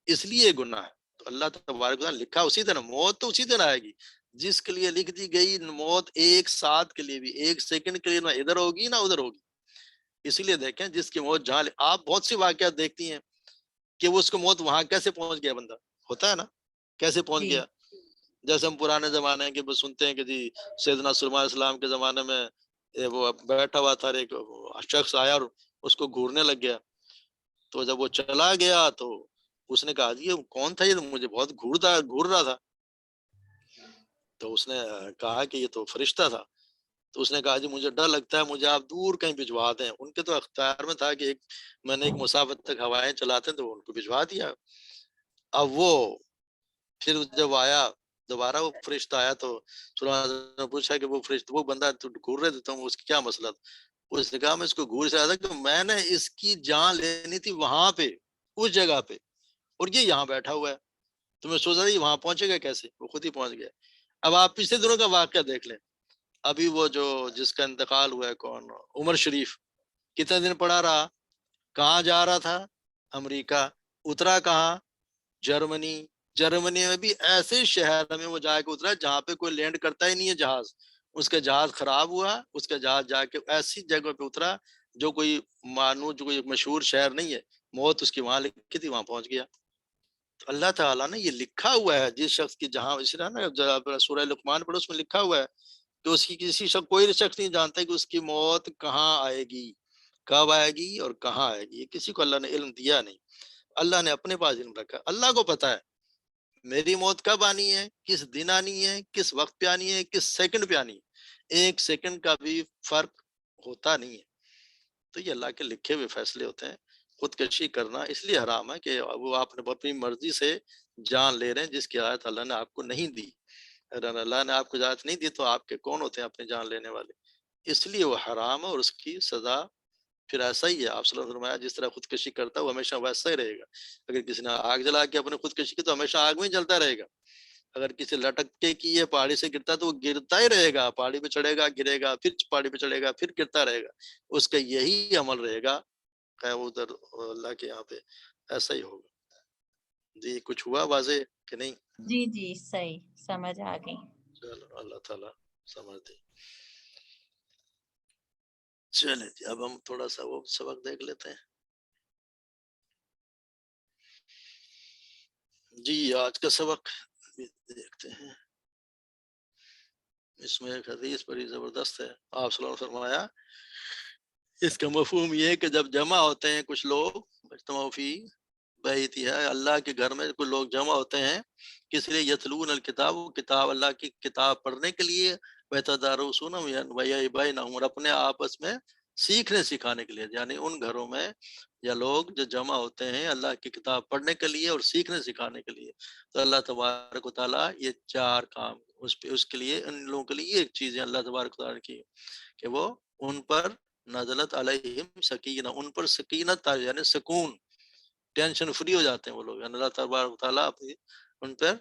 اس لیے گناہ ہے. تو اللہ تبارک و تعالیٰ نے لکھا اسی دن، موت تو اسی دن آئے گی جس کے لیے لکھ دی گئی. موت ایک ساتھ کے لیے بھی، ایک سیکنڈ کے لیے نہ ادھر ہوگی نہ ادھر ہوگی. اسی لیے دیکھیں جس کی موت جہاں آپ بہت سی واقعات دیکھتی ہیں کہ وہ اس کو موت وہاں کیسے پہنچ گیا، بندہ ہوتا ہے نا کیسے پہنچ جی گیا. جیسے ہم پرانے زمانے کے سنتے ہیں کہ جی سیدنا سلیمان علیہ السلام کے زمانے میں وہ بیٹھا ہوا تھا، ایک شخص آیا اور اس کو گھورنے لگ گیا. تو جب وہ چلا گیا تو اس نے کہا جی یہ کون تھا، یہ تو مجھے بہت گھور رہا تھا. تو اس نے کہا کہ یہ تو فرشتہ تھا. تو اس نے کہا جی مجھے ڈر لگتا ہے، مجھے آپ دور کہیں بھجوا دیں. ان کے تو اختیار میں تھا کہ میں نے ایک مسافت تک ہوائیں چلاتے ہیں تو ان کو بھجوا دیا. اب وہ پھر جب آیا دوبارہ وہ فرشتہ آیا تو نے پوچھا کہ وہ فرشتہ وہ بندہ گھور رہے تھے تم، اس کی کیا مسئلہ تھا. اس نے کہا میں اس کو گھور سے آیا تھا کہ میں نے اس کی جان لینی تھی وہاں پہ، اس جگہ پہ، اور یہ یہاں بیٹھا ہوا ہے. تو میں سوچا تھا وہاں پہنچے گا کیسے، وہ خود ہی پہنچ گیا. اب آپ پچھلے دنوں کا واقعہ دیکھ لیں. ابھی وہ جو جس کا انتقال ہوا ہے، کون، عمر شریف، کتنے دن پڑا رہا، کہاں جا رہا تھا، امریکہ. اترا کہاں، جرمنی. جرمنی میں بھی ایسے شہر میں وہ جا کے اترا جہاں پہ کوئی لینڈ کرتا ہی نہیں ہے جہاز. اس کا جہاز خراب ہوا، اس کا جہاز جا کے ایسی جگہ پہ اترا جو کوئی مانو جو کوئی مشہور شہر نہیں ہے. موت اس کی وہاں لکھی تھی، وہاں پہنچ گیا. اللہ تعالیٰ نے یہ لکھا ہوا ہے جس شخص کی، جہاں اس طرح نا سورہ لقمان پڑھو، اس میں لکھا ہوا ہے کہ اس کی کسی شخص کوئی شخص نہیں جانتا کہ اس کی موت کہاں آئے گی، کب آئے گی اور کہاں آئے گی. کسی کو اللہ نے علم دیا نہیں، اللہ نے اپنے پاس علم رکھا. اللہ کو پتا ہے میری موت کب آنی ہے، کس دن آنی ہے، کس وقت پہ آنی ہے، کس سیکنڈ پہ آنی ہے. ایک سیکنڈ کا بھی فرق ہوتا نہیں ہے. تو یہ اللہ کے لکھے ہوئے فیصلے ہوتے ہیں. خودکشی کرنا اس لیے حرام ہے کہ وہ آپ نے اپنی مرضی سے جان لے رہے ہیں جس کی اجازت اللہ نے آپ کو نہیں دی. اگر اللہ نے آپ کو اجازت نہیں دی تو آپ کے کون ہوتے ہیں اپنی جان لینے والے. اس لیے وہ حرام ہے اور اس کی سزا پھر ایسا ہی ہے. آپ صلی اللہ علیہ وسلم نے فرمایا جس طرح خودکشی کرتا ہے وہ ہمیشہ ویسا ہی رہے گا. اگر کسی نے آگ جلا کے اپنے خودکشی کی تو ہمیشہ آگ میں ہی جلتا رہے گا. اگر کسی لٹک کے کی یہ پہاڑی سے گرتا ہے تو وہ گرتا ہی رہے گا، پہاڑی پہ چڑھے گا گرے گا، پھر پہاڑی پہ چڑھے گا پھر گرتا رہے گا، اس کا یہی عمل رہے گا کہ وہ ادھر اللہ کے یہاں پہ ایسا ہی ہوگا۔ جی کچھ ہوا واضح کہ نہیں؟ جی جی صحیح سمجھ آ گئی۔ چلو اللہ تعالیٰ سمجھ دے۔ چلے جی اب ہم تھوڑا سا وہ سبق دیکھ لیتے ہیں۔ جی آج کا سبق دیکھتے ہیں، اس میں ایک حدیث بڑی زبردست ہے۔ آپ صلی اللہ علیہ وسلم فرمایا اس کا مفہوم یہ ہے کہ جب جمع ہوتے ہیں کچھ لوگ مجتمع فی بیتی ہے، اللہ کے گھر میں کچھ لوگ جمع ہوتے ہیں کس لیے؟ یتلون الکتاب، وہ کتاب اللہ کی کتاب پڑھنے کے لیے، ویتدارسون بینہم، اور اپنے آپس میں سیکھنے سکھانے کے لیے، یعنی ان گھروں میں یا لوگ جو جمع ہوتے ہیں اللہ کی کتاب پڑھنے کے لیے اور سیکھنے سکھانے کے لیے، تو اللہ تبارک و تعالیٰ یہ چار کام اس کے لیے، ان لوگوں کے لیے ایک چیز ہے اللہ تبارک و تعالیٰ کی کہ وہ ان پر نزلت علیہم سکینہ، ان پر سکینت یعنی سکون، ٹینشن فری ہو جاتے ہیں وہ لوگ، یعنی اللہ تبارک و تعالیٰ اپنی ان پر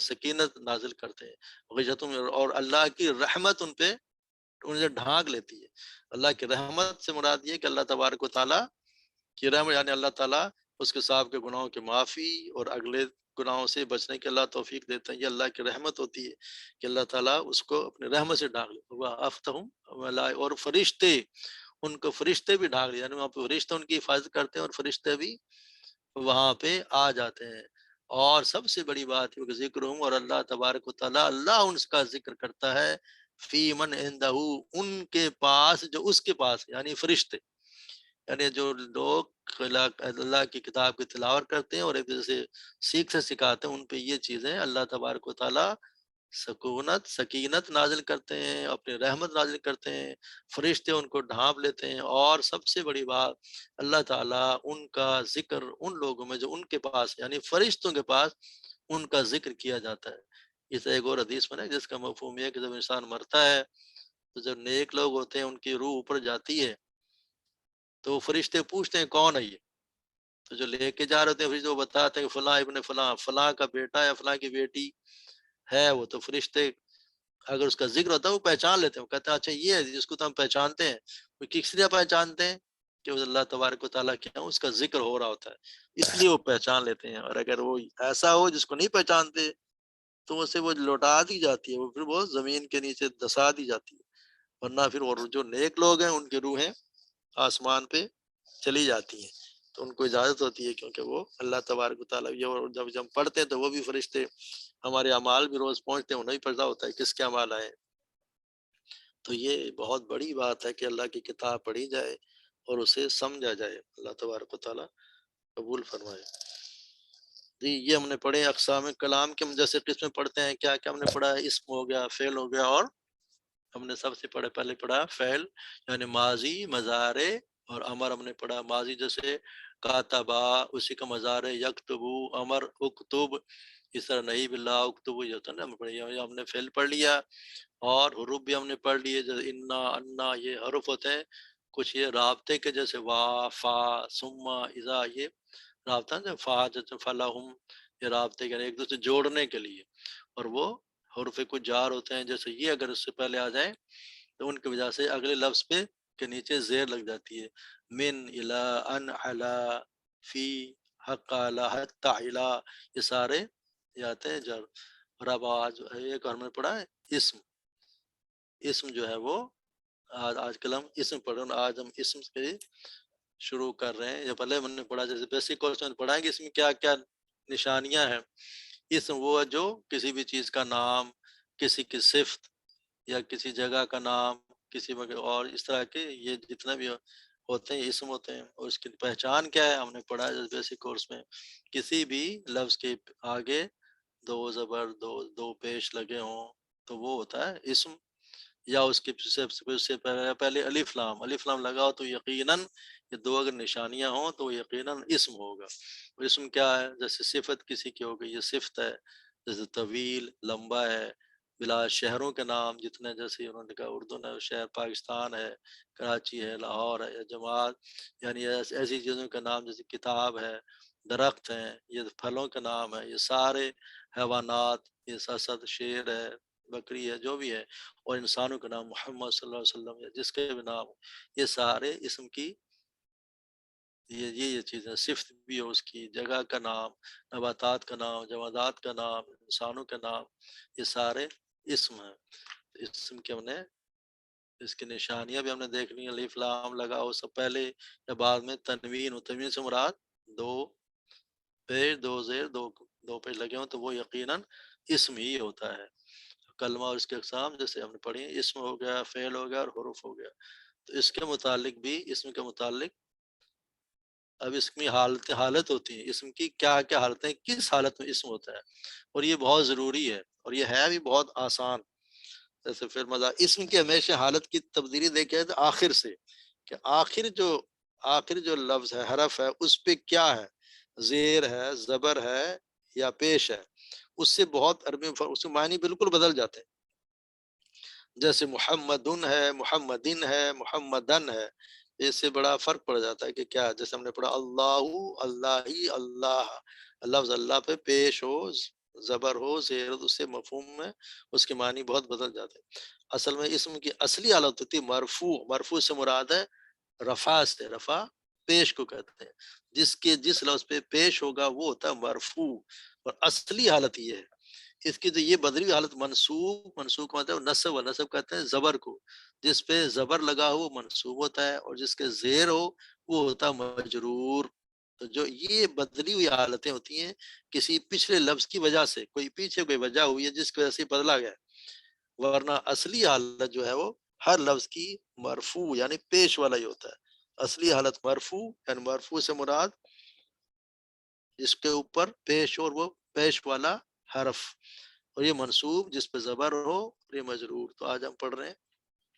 سکینت نازل کرتے ہیں، غشتم، اور اللہ کی رحمت ان پہ انہیں ڈھانک لیتی ہے۔ اللہ کی رحمت سے مراد یہ کہ اللہ تبارک و تعالیٰ کی رحمت یعنی اللہ تعالیٰ اس کے صاحب کے گناہوں کی معافی اور اگلے گناہوں سے بچنے کی اللہ توفیق دیتے ہیں، یہ اللہ کی رحمت ہوتی ہے کہ اللہ تعالیٰ اس کو اپنی رحمت سے ڈھانک لیتا ہے۔ وَأَفْتَهُمْ، اور فرشتے، ان کو فرشتے بھی ڈھانک لیتے، یعنی وہاں پہ فرشتے ان کی حفاظت کرتے ہیں اور فرشتے بھی وہاں پہ آ جاتے ہیں۔ اور سب سے بڑی بات ہے کہ ذکر ہوں، اور اللہ تبارک و تعالیٰ اللہ ان کا ذکر کرتا ہے فی من عندہ، ان کے پاس جو اس کے پاس، یعنی فرشتے، یعنی جو لوگ اللہ کی کتاب کی تلاوت کرتے ہیں اور ایک دوسرے سے سیکھتے سکھاتے ہیں، ان پہ یہ چیزیں اللہ تبارک و تعالیٰ سکینت نازل کرتے ہیں، اپنی رحمت نازل کرتے ہیں، فرشتے ان کو ڈھانپ لیتے ہیں، اور سب سے بڑی بات اللہ تعالیٰ ان کا ذکر ان لوگوں میں جو ان کے پاس یعنی فرشتوں کے پاس ان کا ذکر کیا جاتا ہے۔ اس ایک اور حدیث میں جس کا مفہوم یہ ہے کہ جب انسان مرتا ہے تو جب نیک لوگ ہوتے ہیں ان کی روح اوپر جاتی ہے تو فرشتے پوچھتے ہیں کون ہے یہ، تو جو لے کے جا رہے ہوتے ہیں فرشتے وہ بتاتے ہیں کہ فلاں ابن فلاں، فلاں کا بیٹا یا فلاں کی بیٹی ہے وہ، تو فرشتے اگر اس کا ذکر ہوتا ہے وہ پہچان لیتے ہیں، وہ کہتے ہیں اچھا یہ ہے جس کو تو ہم پہچانتے ہیں، وہ کس لیے پہچانتے ہیں کہ وہ اللہ تبارک و تعالیٰ کیا اس کا ذکر ہو رہا ہوتا ہے، اس لیے وہ پہچان لیتے ہیں۔ اور اگر وہ ایسا ہو جس کو نہیں پہچانتے تو اسے وہ لوٹا دی جاتی ہے، وہ پھر وہ زمین کے نیچے دسا دی جاتی ہے، ورنہ پھر اور جو نیک لوگ ہیں ان کی روحیں آسمان پہ چلی جاتی ہیں، تو ان کو اجازت ہوتی ہے کیونکہ وہ اللہ تبارک و تعالیٰ جب ہم پڑھتے ہیں تو وہ بھی فرشتے ہمارے اعمال بھی روز پہنچتے ہیں، انہیں بھی پتہ ہوتا ہے کس کے اعمال آئے، تو یہ بہت بڑی بات ہے کہ اللہ کی کتاب پڑھی جائے اور اسے سمجھا جائے، اللہ تبارک و تعالیٰ قبول فرمائے۔ جی یہ ہم نے پڑھے اقسام کلام کے، ہم جیسے قسمیں پڑھتے ہیں، کیا کیا ہم نے پڑھا ہے؟ اسم ہو گیا، فعل ہو گیا، اور ہم نے سب سے پہلے پڑھا فعل یعنی ماضی، مضارع اور امر ہم نے پڑھا۔ ماضی جیسے کاتبا، اسی کا مضارع یکتبو، امر اکتب، اس طرح نہیں باللہ اکتبو، یہ ہوتا ہے نا، ہم نے فعل پڑھ لیا، اور حروف بھی ہم نے پڑھ لیے، جیسے انا، انا، یہ حروف ہوتے ہیں، کچھ یہ رابطے کے جیسے وا، فا، ثم، اذا، یہ رابطہ ہے، فا جیسے فلاحم، یہ رابطے کے ایک دوسرے جوڑنے کے لیے، اور وہ حروف کچھ جار ہوتے ہیں، جیسے یہ اگر اس سے پہلے آ جائیں تو ان کی وجہ سے اگلے لفظ پہ کے نیچے زیر لگ جاتی ہے، من، الا، ان، علا، فی، حق، علا، حتی، علا، یہ سارے یہ آتے ہیں جر۔ اور اب آج ایک اور ہم نے پڑھا ہے اسم، اسم جو ہے وہ آج کل ہم اسم پڑھ رہے ہیں، آج ہم اسم سے شروع کر رہے ہیں، یا پہلے ہم نے پڑھا جیسے بیسک کورس میں پڑھائیں گے اس میں کیا کیا نشانیاں ہیں۔ اسم وہ ہے جو کسی بھی چیز کا نام، کسی کی صفت یا کسی جگہ کا نام، کسی اور اس طرح کے یہ جتنے بھی ہوتے ہیں اسم ہوتے ہیں، اور اس کی پہچان کیا ہے ہم نے پڑھا ہے بیسک کورس میں، کسی بھی لفظ کے آگے دو زبر دو پیش لگے ہوں تو وہ ہوتا ہے اسم، یا اس کے سے پہلے الف لام لگا ہو تو یقیناً یہ دو اگر نشانیاں ہوں تو یقیناً اسم ہوگا۔ اور اسم کیا ہے؟ جیسے صفت کسی کی ہوگی یہ صفت ہے، جیسے طویل لمبا ہے، بلا شہروں کے نام جتنے، جیسے انہوں نے کہا اردو نے شہر پاکستان ہے، کراچی ہے، لاہور ہے، یا جماعت، یعنی ایسی چیزوں کے نام جیسے کتاب ہے، درخت ہیں، یہ پھلوں کا نام ہے، یہ سارے حیوانات، یہ اسد، شیر ہے، بکری ہے، جو بھی ہے، اور انسانوں کا نام محمد صلی اللہ علیہ وسلم یا جس کے بھی نام ہو، یہ سارے اسم کی یہ چیزیں، صفت بھی ہے اس کی، جگہ کا نام، نباتات کا نام، جمادات کا نام، انسانوں کا نام، یہ سارے اسم ہیں۔ اسم کے ہم نے اس کی نشانیاں بھی ہم نے دیکھنی ہیں، الف لام لگا ہو سب پہلے یا بعد میں، تنوین ہو، تنوین سے مراد دو پیش، دو زیر، دو پیش لگے ہوں تو وہ یقیناً اسم ہی ہوتا ہے۔ کلمہ اور اس کے اقسام جیسے ہم نے پڑھی، اسم ہو گیا، فعل ہو گیا اور حروف ہو گیا۔ تو اس کے متعلق بھی، اسم کے متعلق اب اس کی حالت ہوتی ہے، اسم کی کیا کیا حالتیں، کس حالت میں اسم ہوتا ہے، اور یہ بہت ضروری ہے، اور یہ ہے بھی بہت آسان۔ جیسے پھر مزہ اسم کی ہمیشہ حالت کی تبدیلی دیکھے تو آخر سے، کہ آخر جو لفظ ہے، حرف ہے، اس پہ کیا ہے، زیر ہے، زبر ہے یا پیش ہے، اس سے بہت عربی میں اس کے معنی بالکل بدل جاتے ہیں۔ جیسے محمدن ہے، محمدن ہے، محمدن ہے، اس سے بڑا فرق پڑ جاتا ہے کہ کیا، جیسے ہم نے پڑھا اللہ، اللہ ہی، اللہ، لفظ اللہ پہ پیش ہو، زبر ہو، زیر ہو، اس سے مفہوم میں اس کے معنی بہت بدل جاتے ہیں۔ اصل میں اسم کی اصلی حالت ہوتی ہے مرفوع، مرفوع سے مراد ہے رفع سے، رفع پیش کو کہتے ہیں، جس لفظ پہ پیش ہوگا وہ ہوتا ہے مرفوع، اور اصلی حالت یہ ہے۔ اس کی تو یہ بدلی حالت منصوب کا مطلب نصب، و نصب کہتے ہیں زبر کو، جس پہ زبر لگا ہو وہ منصوب ہوتا ہے، اور جس کے زیر ہو وہ ہوتا ہے مجرور۔ تو جو یہ بدلی ہوئی حالتیں ہوتی ہیں کسی پچھلے لفظ کی وجہ سے، کوئی پیچھے کوئی وجہ ہوئی ہے جس کی وجہ سے بدلا گیا ہے، ورنہ اصلی حالت جو ہے وہ ہر لفظ کی مرفوع یعنی پیش والا ہی ہوتا ہے۔ اصلی حالت مرفوع، یعنی مرفوع سے مراد جس کے اوپر پیش ہو، اور وہ پیش والا حرف، اور یہ منصوب جس پہ زبر ہو، اور یہ مجرور۔ تو آج ہم پڑھ رہے ہیں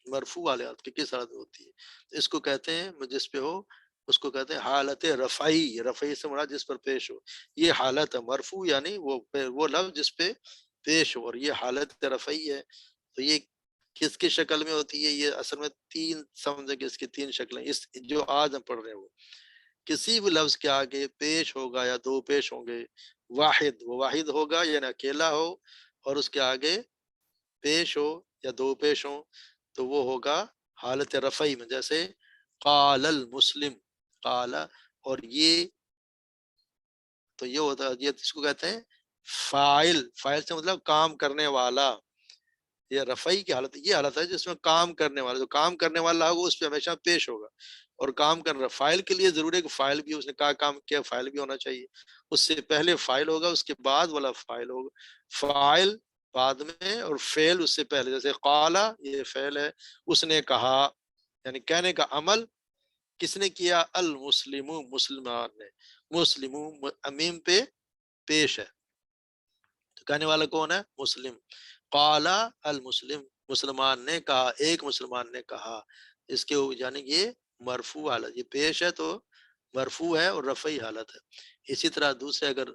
مرفوع حالات کی کس حالت میں ہوتی ہے، اس کو کہتے ہیں جس پہ ہو، اس کو کہتے ہیں حالت رفعی، رفعی سے مراد جس پر پیش ہو، یہ حالت ہے مرفوع، یعنی وہ لفظ جس پہ پیش ہو، اور یہ حالت رفعی ہے۔ تو یہ کس کی شکل میں ہوتی ہے، یہ اصل میں تین سمجھے کہ اس کی تین شکلیں، اس جو آج ہم پڑھ رہے ہیں وہ کسی بھی لفظ کے آگے پیش ہوگا یا دو پیش ہوں گے، واحد، وہ واحد ہوگا یعنی اکیلا ہو، اور اس کے آگے پیش ہو یا دو پیش ہوں تو وہ ہوگا حالت رفعی میں، جیسے قال المسلم، قال، اور یہ تو یہ ہوتا ہے، یہ اس کو کہتے ہیں فاعل، فاعل سے مطلب کام کرنے والا۔ یہ رفعی کی حالت، یہ حالت ہے جس میں کام کرنے والا، جو کام کرنے والا ہوگا اس پہ ہمیشہ پیش ہوگا، اور کام کر رہا فائل کے لیے ضروری ہے کہ فائل بھی، اس نے کہا کام کیا، فائل بھی ہونا چاہیے، اس سے پہلے فائل ہوگا، اس کے بعد والا فائل ہوگا، فائل بعد میں اور فعل اس سے پہلے، جیسے قالا یہ فعل ہے، اس نے کہا یعنی کہنے کا عمل کس نے کیا، المسلم، مسلمان نے، مسلم امیم پہ پیش ہے، تو کہنے والا کون ہے، مسلم۔ قالا المسلم، مسلمان نے کہا، ایک مسلمان نے کہا، اس کے یعنی یہ مرفوع حالت، یہ پیش ہے تو مرفوع ہے اور رفعی حالت ہے۔ اسی طرح دوسرے اگر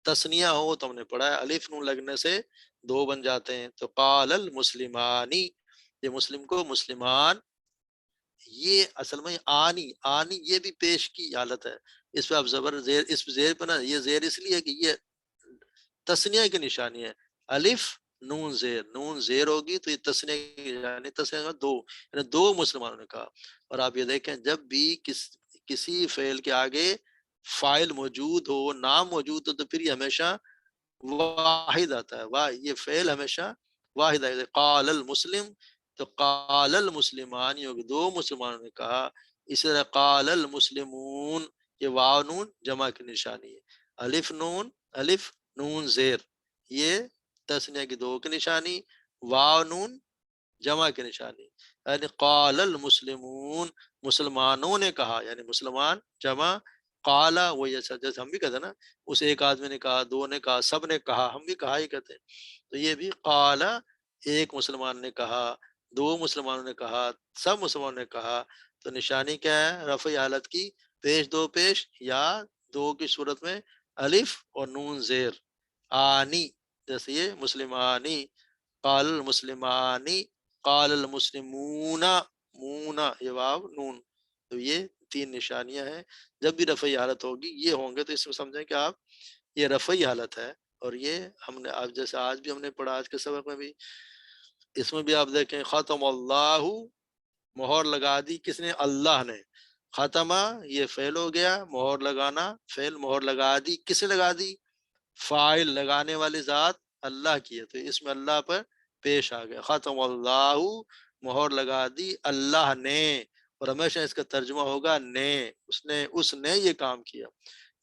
تسنیہ ہو تو ہم نے پڑھا ہے الف نون لگنے سے دو بن جاتے ہیں، تو قال المسلمانی، یہ مسلم کو مسلمان، یہ اصل میں آنی، آنی یہ بھی پیش کی حالت ہے، اس پہ اب زبر زیر، اس زیر پہ نا، یہ زیر اس لیے کہ یہ تسنیہ کی نشانی ہے، الف نون زیر، نون زیر ہوگی تو یہ تسنیہ کی نشانی، تسنیہ دو، یعنی دو مسلمانوں نے کہا۔ اور آپ یہ دیکھیں جب بھی کسی فعل کے آگے فاعل موجود ہو، نام موجود ہو، تو پھر یہ ہمیشہ واحد آتا ہے، یہ فعل ہمیشہ واحد آئے گا، قال المسلم، تو قال المسلمان، یہ دو مسلمانوں نے کہا، اسی طرح قال المسلمون، یہ واو نون جمع کی نشانی ہے، الف نون، الف نون زیر، یہ تسنیہ کی دو کی نشانی، واو نون جمع کی نشانی، یعنی قال المسلمون، مسلمانوں نے کہا، یعنی مسلمان جمع، قالا وہ جیسے ہم بھی کہتے ہیں نا، اس ایک آدمی نے کہا، دو نے کہا، سب نے کہا، ہم بھی کہا ہی کہتے ہیں، تو یہ بھی قالا، ایک مسلمان نے کہا، دو مسلمانوں نے کہا، سب مسلمانوں نے کہا، تو نشانی کیا ہے رفعی حالت کی، پیش دو پیش، یا دو کی صورت میں الف اور نون زیر، آنی، جیسے یہ مسلمانی، قال المسلمانی، قال المسلمون، مونا یہ واو نون، تو یہ 3 نشانیاں ہیں، جب بھی رفعی حالت ہوگی یہ ہوں گے، تو اس میں سمجھیں کہ آپ یہ رفعی حالت ہے۔ اور یہ ہم نے آج جیسے آج بھی ہم نے پڑھا، آج کے سبق میں بھی، اس میں بھی آپ دیکھیں ختم اللہ، مہر لگا دی کس نے؟ اللہ نے۔ ختمہ یہ فعل ہو گیا، مہر لگانا فعل، مہر لگا دی کس نے لگا دی؟ فاعل، لگانے والی ذات اللہ کی ہے، تو اس میں اللہ پر پیش آ گیا، ختم اللہ، مہر لگا دی اللہ نے۔ اور ہمیشہ اس کا ترجمہ ہوگا نے، اس نے یہ کام کیا،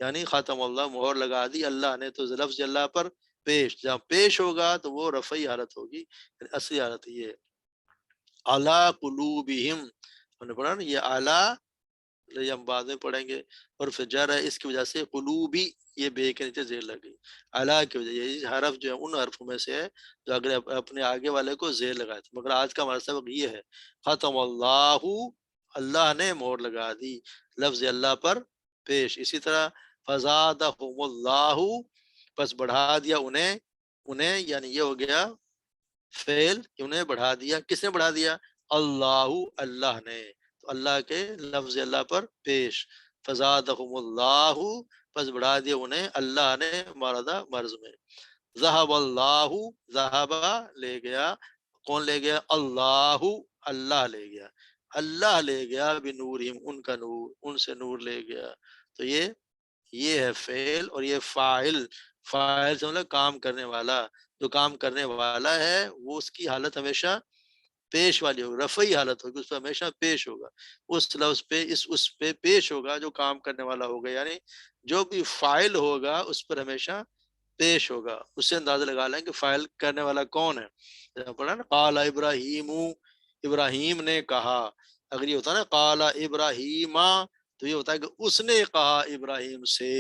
یعنی ختم اللہ، مہر لگا دی اللہ نے، تو لفظ اللہ پر پیش، جہاں پیش ہوگا تو وہ رفعی حالت ہوگی، یعنی اصلی حالت یہ ہے۔ علی قلوبہم، ہم نے پڑھا نا یہ اعلیٰ، یہ ہم بعد میں پڑھیں گے، اور پھر جر ہے اس کی وجہ سے، قلوبی یہ بے کے نیچے زیر لگ گئی، اعلیٰ کی وجہ، یہ حرف جو ہے ان حرفوں میں سے ہے جو اگر اپنے آگے والے کو زیر لگائے تھے، مگر آج کا ہمارا سبق یہ ہے، ختم اللہ، اللہ نے مہر لگا دی لفظ اللہ پر پیش۔ اسی طرح فزادہم اللہ، پس بڑھا دیا انہیں یعنی یہ ہو گیا فعل، انہیں بڑھا دیا، کس نے بڑھا دیا؟ اللہ، اللہ نے، تو اللہ کے لفظ اللہ پر پیش، فزادہم اللہ، پس بڑھا دیا انہیں اللہ نے، ماردہ مرض میں۔ ذہب اللہ، ذہب لے گیا، کون لے گیا؟ اللہ، اللہ لے گیا، اللہ لے گیا بنورہم ان کا نور، ان سے نور لے گیا، تو یہ ہے فعل، اور یہ فاعل، فاعل سے مطلب کام کرنے والا، جو کام کرنے والا ہے وہ اس کی حالت ہمیشہ پیش والی ہوگی، رفعی حالت ہوگی، اس پہ ہمیشہ پیش ہوگا، اس لفظ پہ اس پہ پیش ہوگا جو کام کرنے والا ہوگا، یعنی جو بھی فاعل ہوگا اس پر ہمیشہ پیش ہوگا۔ اس سے اندازہ لگا لیں کہ فاعل کرنے والا کون ہے۔ پڑھا نا قال ابراہیم، ابراہیم نے کہا، اگر یہ ہوتا نا قال ابراہیم، تو یہ ہوتا ہے کہ اس نے کہا ابراہیم سے،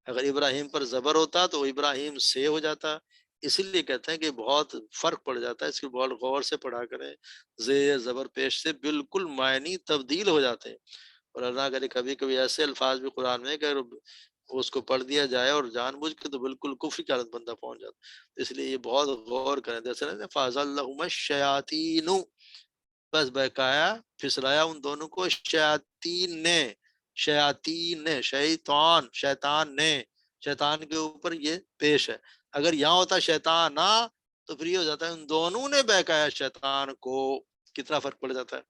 اگر ابراہیم پر زبر ہوتا تو ابراہیم سے ہو جاتا، اسی لیے کہتے ہیں کہ بہت فرق پڑ جاتا ہے، اس کی بہت غور سے پڑھا کریں، زیر زبر پیش سے بالکل معنی تبدیل ہو جاتے ہیں، اور اللہ کرے کبھی کبھی ایسے الفاظ بھی قرآن میں کہ اگر اس کو پڑھ دیا جائے اور جان بوجھ کے تو بالکل کفر کی حالت بندہ پہنچ جاتا، اس لیے یہ بہت غور کریں، جیسے نا فَأَزَلَّهُمَا الشَّيَاطِينُ، بس بہکایا پھسلایا ان دونوں کو شیاطین نے، شیطان نے، شیطان کے اوپر یہ پیش ہے، اگر یہاں ہوتا شیطان نہ تو پھر یہ ہو جاتا ہے ان دونوں نے بہکایا شیطان کو، کتنا فرق پڑ جاتا ہے۔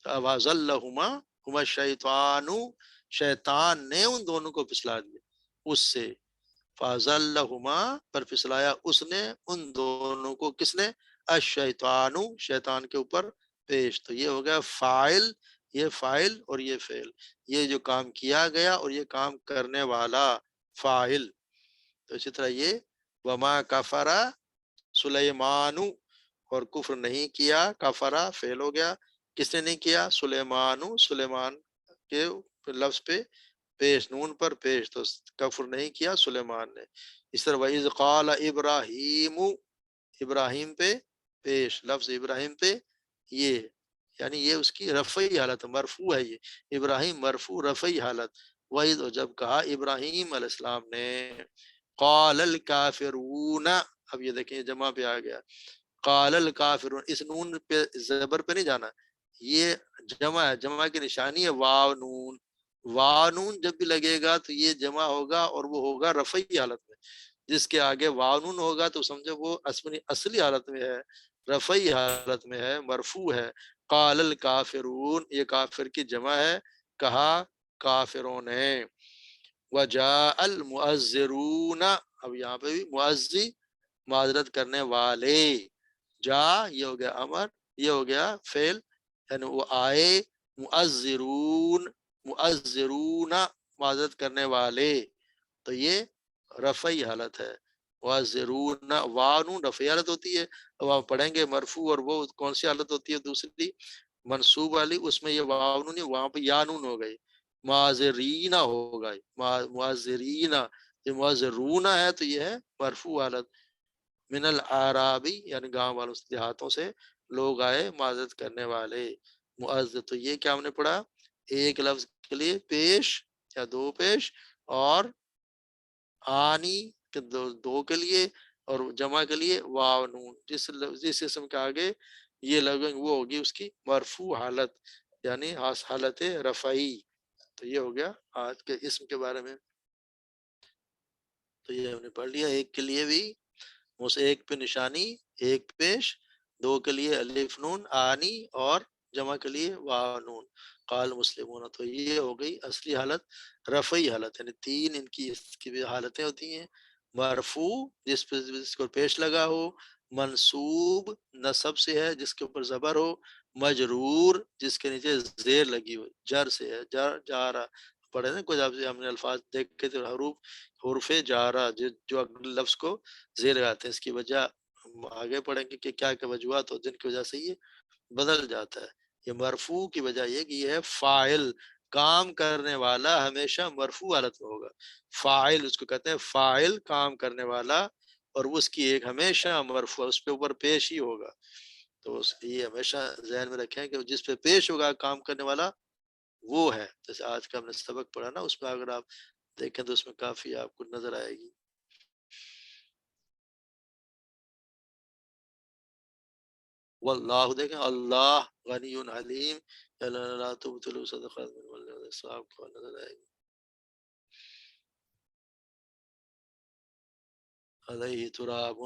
فَأَزَلَّهُمَا هُمَا الشَّيْطَانُ، شیطان نے ان دونوں کو پھسلا دیا اس سے، فَأَزَلَّهُمَا پر پھسلایا اس نے ان دونوں کو، کس نے؟ الشیطان، شیطان کے اوپر پیش، تو یہ ہو گیا فاعل، یہ فاعل اور یہ فعل، یہ جو کام کیا گیا اور یہ کام کرنے والا فاعل، تو اسی طرح یہ وما کفر سلیمان، اور کفر نہیں کیا، کفرا فعل ہو گیا، کس نے نہیں کیا؟ سلیمان کے لفظ پہ پیش، نون پر پیش، تو کفر نہیں کیا سلیمان نے۔ اس طرح وَإِذْ قَالَ إِبْرَاهِيمُ، ابراہیم پہ پیش، لفظ ابراہیم پہ یہ، یعنی یہ اس کی رفعی حالت، مرفوع ہے، یہ ابراہیم مرفوع رفعی حالت۔ وَإِذْ، جب کہا ابراہیم علیہ السلام نے، قال الکافرون، اب یہ دیکھیں جمع پہ آ گیا، قال الکافرون، اس نون پہ زبر پہ نہیں جانا، یہ جمع ہے، جمع کی نشانی ہے واو نون، واو نون جب بھی لگے گا تو یہ جمع ہوگا اور وہ ہوگا رفعی حالت میں، جس کے آگے واو نون ہوگا تو سمجھو وہ اصلی حالت میں ہے، رفعی حالت میں ہے، مرفوع ہے۔ قال الکافرون، یہ کافر کی جمع ہے، کہا کافروں نے۔ وجاء المعذرون، اب یہاں پہ بھی معذی معذرت کرنے والے، جا یہ ہو گیا امر، یہ ہو گیا فعل، یعنی وہ آئے، معذرون معذرت کرنے والے، تو یہ رفعی حالت ہے، معذرون، وانون رفعی حالت ہوتی ہے، اب آپ پڑھیں گے مرفوع، اور وہ کون سی حالت ہوتی ہے دوسری منصوب والی، اس میں یہ واو نہیں، وہاں پہ یا نون ہو گئی، معذرین ہوگا، معذرین، یہ معذرون ہے تو یہ ہے مرفوع حالت۔ من الاعرابی، یعنی گاؤں والوں سے، دیہاتوں سے لوگ آئے معذرت کرنے والے، معذر، تو یہ کیا ہم نے پڑھا؟ ایک لفظ کے لیے پیش یا دو پیش، اور آنی کے دو کے لیے، اور جمع کے لیے واو نون، جس اسم کے آگے یہ لگیں وہ ہوگی اس کی مرفوع حالت۔ یعنی حالت رفعی. تو یہ ہو گیا آج کے اسم کے بارے میں. تو یہ ہم نے پڑھ لیا. ایک کے لیے بھی اس ایک پہ نشانی ایک پیش, دو کے لیے الف نون آنی, اور جمع کے لیے واو نون. قال مسلمون. تو یہ ہو گئی اصلی حالت رفعی حالت, یعنی تین ان کی اس کی بھی حالتیں ہوتی ہیں. مرفوع جس پہ جس کو پیش لگا ہو, منصوب نصب سے ہے جس کے اوپر زبر ہو, مجرور جس کے نیچے زیر لگی ہو, جر سے ہے جارا پڑھے نا کچھ آپ سے ہم نے الفاظ دیکھے تھے, حروف جارا جو اگلے لفظ کو زیر لگاتے ہیں. اس کی وجہ ہم آگے پڑھیں گے کہ کیا کیا وجوہات ہو جن کی وجہ سے یہ بدل جاتا ہے. یہ مرفوع کی وجہ یہ کہ یہ ہے فاعل, کام کرنے والا ہمیشہ مرفوع حالت میں ہوگا. فاعل اس کو کہتے ہیں, فاعل کام کرنے والا, اور اس کی ایک ہمیشہ مرفوع اس پہ اوپر پیش ہی ہوگا. تو یہ ہمیشہ ذہن میں رکھیں کہ جس پہ پیش ہوگا کام کرنے والا وہ ہے. جیسے آج کا ہم نے سبق پڑھا نا, اس میں اگر آپ دیکھیں تو اس میں کافی آپ کو نظر آئے گی. واللہ دیکھیں, اللہ غنی حلیم, لا تبطلوا صدقات من صاحب کو نظر آئے گی. علیہ تراب,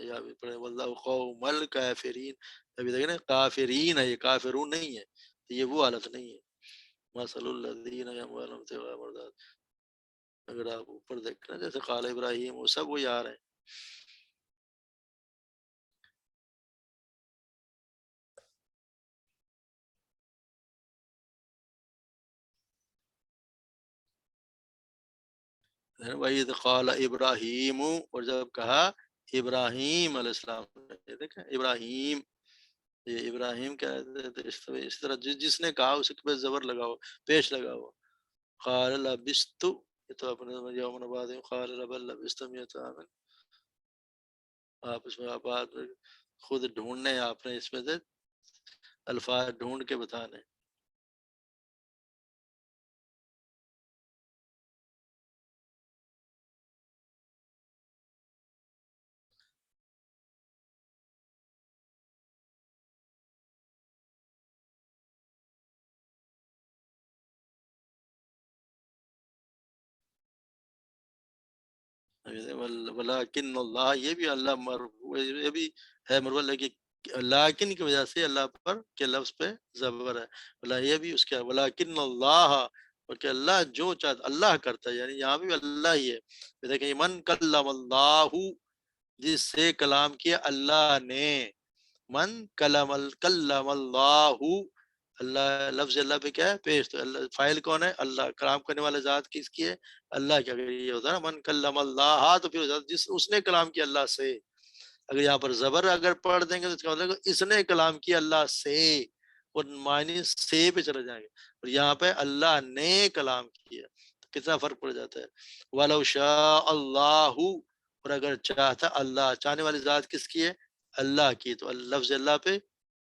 یا بھی پڑھے واللہ قوم الکافرین. ابھی دیکھیں نا کافرین ہے, یہ کافرون نہیں ہے, یہ وہ حالت نہیں ہے. مثل الذین یموالون ابتغاء مرضات. اگر آپ اوپر دیکھنا جیسے قال ابراہیم, وہ سب وہی آ رہے ہیں. وَإِذْ قَالَ ابراہیم, اور جب کہا ابراہیم علیہ السلام نے. دیکھیں ابراہیم, یہ ابراہیم کیا ہے, اس طرح جس نے کہا اسے پہ زبر لگاؤ, پیش لگاؤ. قال لبست, یہ تو اپنے یوم بعد, قال لبست مئۃ عام. آپ اس میں بات خود ڈھونڈنے, آپ نے اس میں سے الفاظ ڈھونڈ کے بتانے. ولیکن اللہ, یہ بھی اللہ مرفوع, یہ بھی ہے مرفوع, لیکن لیکن کی وجہ سے اللہ پر کے لفظ پہ زبر ہے. ولا یہ بھی اس کا ولیکن اللہ, اور کہ اللہ جو چاہتا اللہ کرتا ہے, یعنی یہاں بھی اللہ ہی ہے. دیکھیں من کلم اللہ, جس سے کلام کیا اللہ نے. من کلم اللہ, اللہ لفظ اللہ پہ کیا ہے پیش, تو اللہ فاعل کون ہے, اللہ. کلام کرنے والے ذات کس کی ہے, اللہ کی. اگر یہ ہوتا ہے نا من کلم اللہ, تو پھر جس اس نے کلام کیا اللہ سے. اگر یہاں پر زبر اگر پڑھ دیں گے تو اس کا مطلب اس نے کلام کیا اللہ سے, اور معنی سے پہ چلے جائیں گے. اور یہاں پہ اللہ نے کلام کیا, تو کتنا فرق پڑ جاتا ہے. وَلَوْ شَاءَ اللَّهُ, اور اگر چاہتا اللہ, چاہنے والی ذات کس کی ہے, اللہ کی. تو لفظ اللہ پہ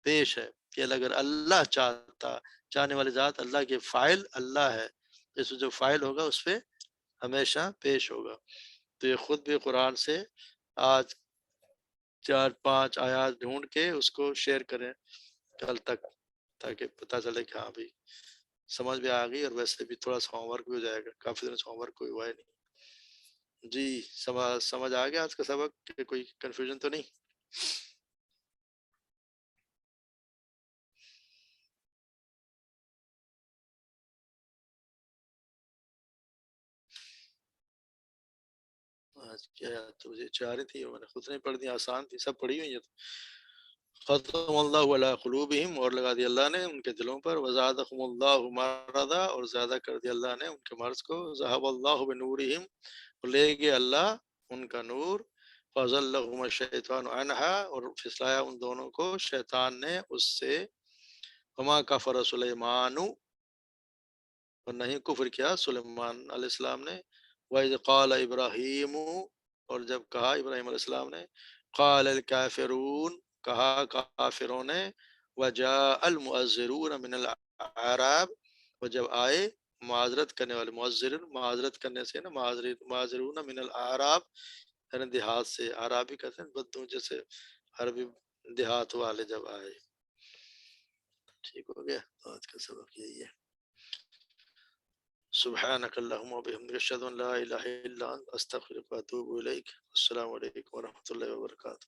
پیش ہے کہ اگر اللہ چاہتا, چاہنے والی ذات اللہ کے, فاعل اللہ ہے, اس میں جو فاعل ہوگا اس پہ ہمیشہ پیش ہوگا. تو یہ خود بھی قرآن سے آج 4-5 آیات ڈھونڈ کے اس کو شیئر کریں کل تک, تاکہ پتہ چلے کہ ہاں بھائی سمجھ بھی آ گئی, اور ویسے بھی تھوڑا سا ہوم ورک بھی ہو جائے گا. کافی دن سے ہوم ورک کوئی ہوا ہے نہیں. جی سمجھ آ گیا آج کا سبق, کہ کوئی کنفیوژن تو نہیں. آج کیا تو مجھے 4 ہی تھی, میں نے خود نہیں پڑھ دی, آسان تھی, سب پڑھی ہوئی ہیں. ختم اللہ علی قلوبہم, اور لگا دیا اللہ نے ان کے دلوں پر. وزادہم اللہ مرضا, اور زیادہ کر دیا اللہ نے ان کے مرض کو. ذہب اللہ بنورہم, اور لے گیا اللہ ان کا نور. فَأَزَلَّهُمَ الشَّيْطَانُ عَنْهَا, اور پھسلایا ان دونوں کو شیطان نے اس سے. وَمَا كَفَرَ سُلَيْمَانُ, اور نہیں کفر کیا سلیمان علیہ السلام نے. وَإِذْ قَالَ إِبْرَاهِيمُ, اور جب کہا ابراہیم علیہ السلام نے. قَالَ الْكَافِرُونَ, کہا کافروں نے. وَجَاءَ الْمُعَذِّرُونَ مِنَ الْأَعْرَابِ, اور جب آئے معذرت کرنے والے, معذرین معذرت کرنے سے نا, معذرون من الأعراب, یعنی دیہات سے. عرابی کہتے ہیں بدو, جیسے عربی دیہات والے جب آئے. ٹھیک ہو گیا؟ آج کا سبق یہی ہے. سبحانک اللہم و بحمدک اشہد ان لا الہ الا انت استغفرک و اتوب الیک. السلام علیکم ورحمۃ اللہ وبرکاتہ.